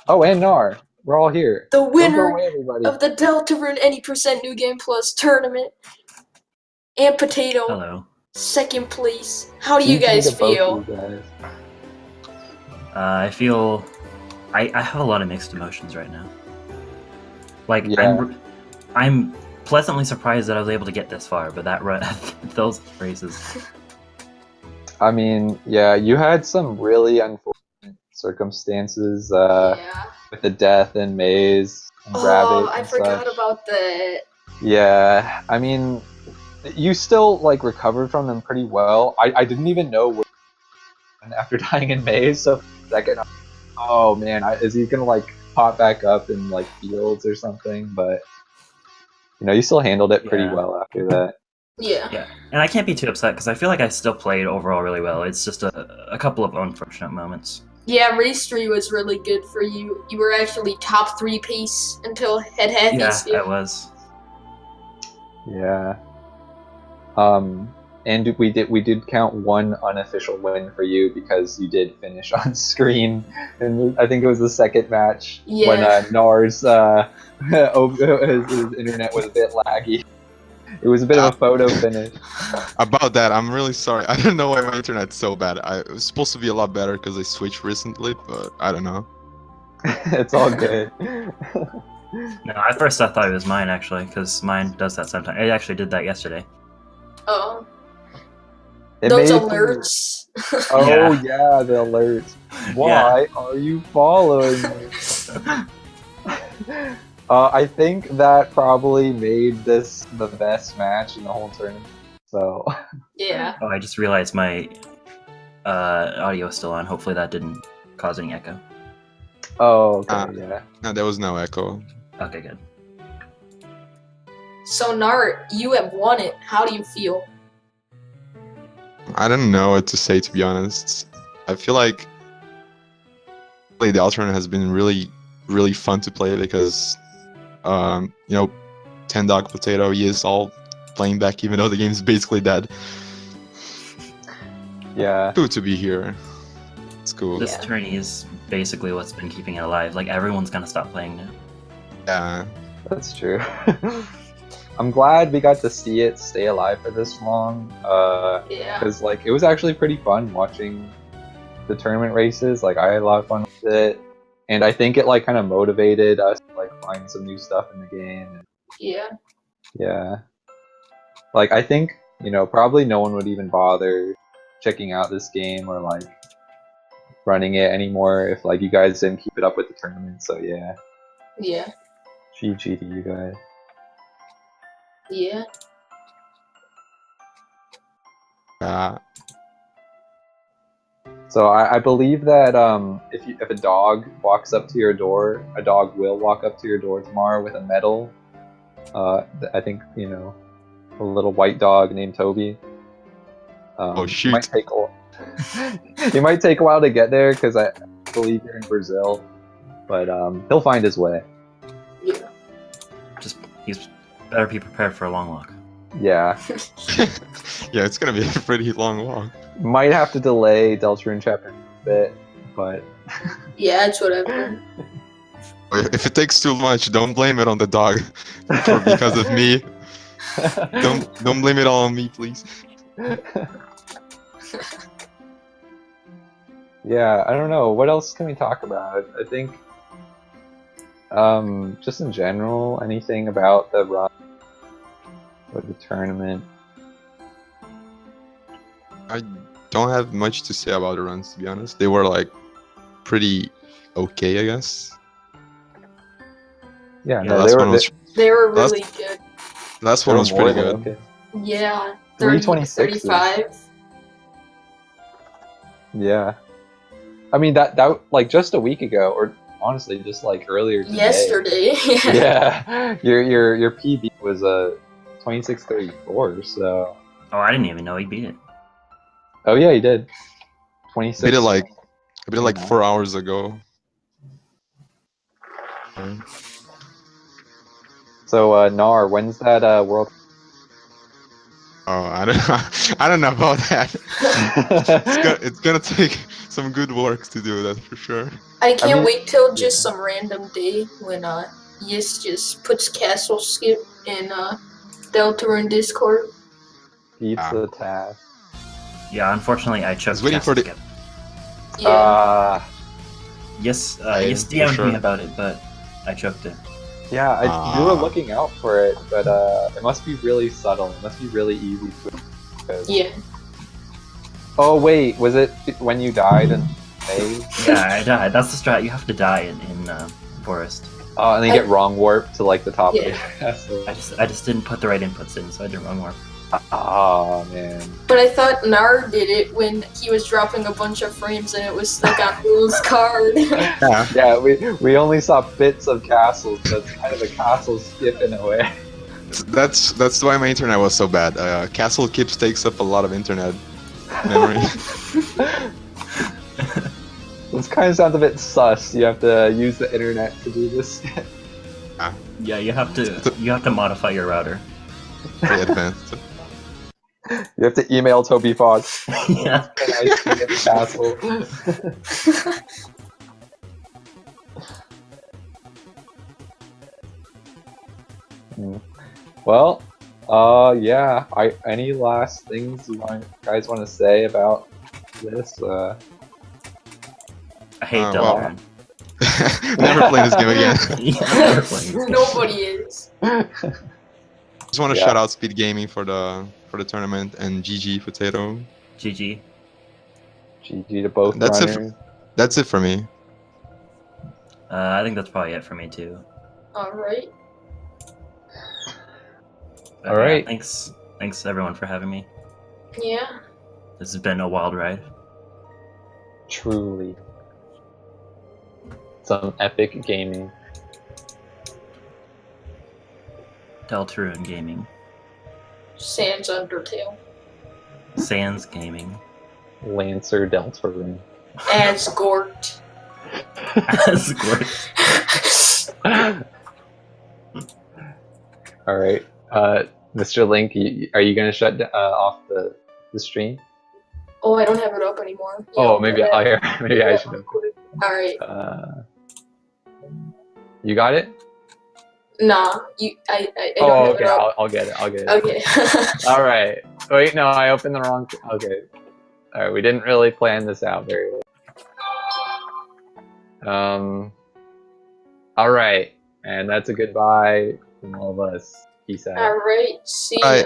Oh, and nhaar. We're all here. The winner away, of the Deltarune NG New Game Plus tournament. And Potato. Hello. Second place. How do you guys feel? I feel... I have a lot of mixed emotions right now. Like, yeah. I'm pleasantly surprised that I was able to get this far, but those races... I mean, yeah, you had some really unfortunate circumstances with the death in Maze and Rabbit. I forgot about that. Yeah, I mean, you still like recovered from them pretty well. I didn't even know what after dying in Maze, so second, oh man, is he gonna like pop back up in like Fields or something? But you know, you still handled it pretty well after that. Yeah. And I can't be too upset because I feel like I still played overall really well. It's just a couple of unfortunate moments. Yeah, race 3 was really good for you. You were actually top 3 pace until head. Yeah, I was. Yeah. And we did count one unofficial win for you because you did finish on screen, and I think it was the second match when nhaar's his internet was a bit laggy. It was a bit of a photo finish. About that, I'm really sorry. I don't know why my internet's so bad. It was supposed to be a lot better because I switched recently, but I don't know. It's all good. No, at first I thought it was mine actually, because mine does that sometimes. It actually did that yesterday. Oh. Those alerts. Oh yeah, the alerts. Why are you following me? I think that probably made this the best match in the whole tournament. So. Yeah. Oh, I just realized my audio is still on. Hopefully that didn't cause any echo. Oh, okay, yeah. No, there was no echo. Okay, good. So nhaar, you have won it. How do you feel? I don't know what to say, to be honest. I feel like the Deltarune has been really, really fun to play because, you know, Ten Dog Potato, he is all playing back even though the game's basically dead. Yeah. Good to be here. It's cool. This tourney is basically what's been keeping it alive. Like, everyone's gonna stop playing now. Yeah. That's true. I'm glad we got to see it stay alive for this long. Because like it was actually pretty fun watching the tournament races. Like I had a lot of fun with it, and I think it like kind of motivated us to like find some new stuff in the game. Yeah. Like I think probably no one would even bother checking out this game or like running it anymore if like you guys didn't keep it up with the tournament. So yeah. Yeah. GG to you guys. Yeah. So I believe that if a dog walks up to your door, a dog will walk up to your door tomorrow with a medal. I think a little white dog named Toby. Oh shoot! It might take a while to get there because I believe you're in Brazil, but he'll find his way. Yeah. He's better be prepared for a long walk. Yeah. Yeah, it's gonna be a pretty long walk. Might have to delay Deltarune chapter a bit, but Yeah, it's whatever. If it takes too much, don't blame it on the dog. Because of me. Don't blame it all on me, please. Yeah, I don't know. What else can we talk about? I think, just in general, anything about the run or the tournament. I don't have much to say about the runs, to be honest. They were like pretty okay, I guess. Yeah, Yeah, no, last one was They were Last- really good. last they one were was more pretty than good. okay. Yeah, 30, 326. 35. Yeah, I mean that like just a week ago, or honestly, just like earlier today. Yesterday. Yeah, your PB was a 26:34. So. Oh, I didn't even know he beat it. Oh yeah, he did. I 26. beat it like Yeah. 4 hours ago. So nhaar, when's that world? Oh, I don't know about that. It's gonna take some good work to do that for sure. I can't mean- wait till just some random day when Yis just puts castle skip in Deltarune Discord. Pizza task. Yeah, unfortunately, I chose was waiting for Castle the- Skip. Yeah. Yes, Same, yes, for DM'd sure. me about it, but I choked it. Yeah, we were looking out for it, but it must be really subtle. It must be really easy to. Yeah. Oh wait, was it when you died in May? Yeah, I died. That's the strat. You have to die in Forest. Oh, and then you get wrong warp to like the top Yeah. of the castle. I just didn't put the right inputs in, so I did wrong warp. Oh man. But I thought nhaar did it when he was dropping a bunch of frames and it was stuck on Will's card. Yeah. Yeah, we only saw bits of castles, so it's kind of a castle skip in a way. That's why my internet was so bad. Castle Kips takes up a lot of internet memory. This kind of sounds a bit sus. You have to use the internet to do this. Yeah, you have to modify your router. Very advanced. You have to email Toby Fox. Yeah. Can I see the castle? Well, yeah. Any last things you guys want to say about this? I hate well. Deltarune. Never playing this game again. Yeah, never playing this game. Nobody is. Just want to Yeah. shout out Speed Gaming for the tournament and GG Potato. GG. GG to both That's it runners. That's it for me. I think that's probably it for me too. Alright. But, All right. Yeah, thanks everyone for having me. Yeah. This has been a wild ride. Truly. Some epic gaming. Deltarune Gaming. Sans Undertale. Sans Gaming. Lancer Deltarune. Asgort. That's great. All right, Mr. Link, are you gonna shut off the stream? Oh, I don't have it up anymore. Oh, maybe I should have. Alright. You got it? Nah, I don't Oh, have okay. it up. I'll get it. Okay. All right. Wait, no, I opened the wrong. Okay. All right. We didn't really plan this out very well. All right, and that's a goodbye from all of us. Peace out. Alright, see Bye. ya.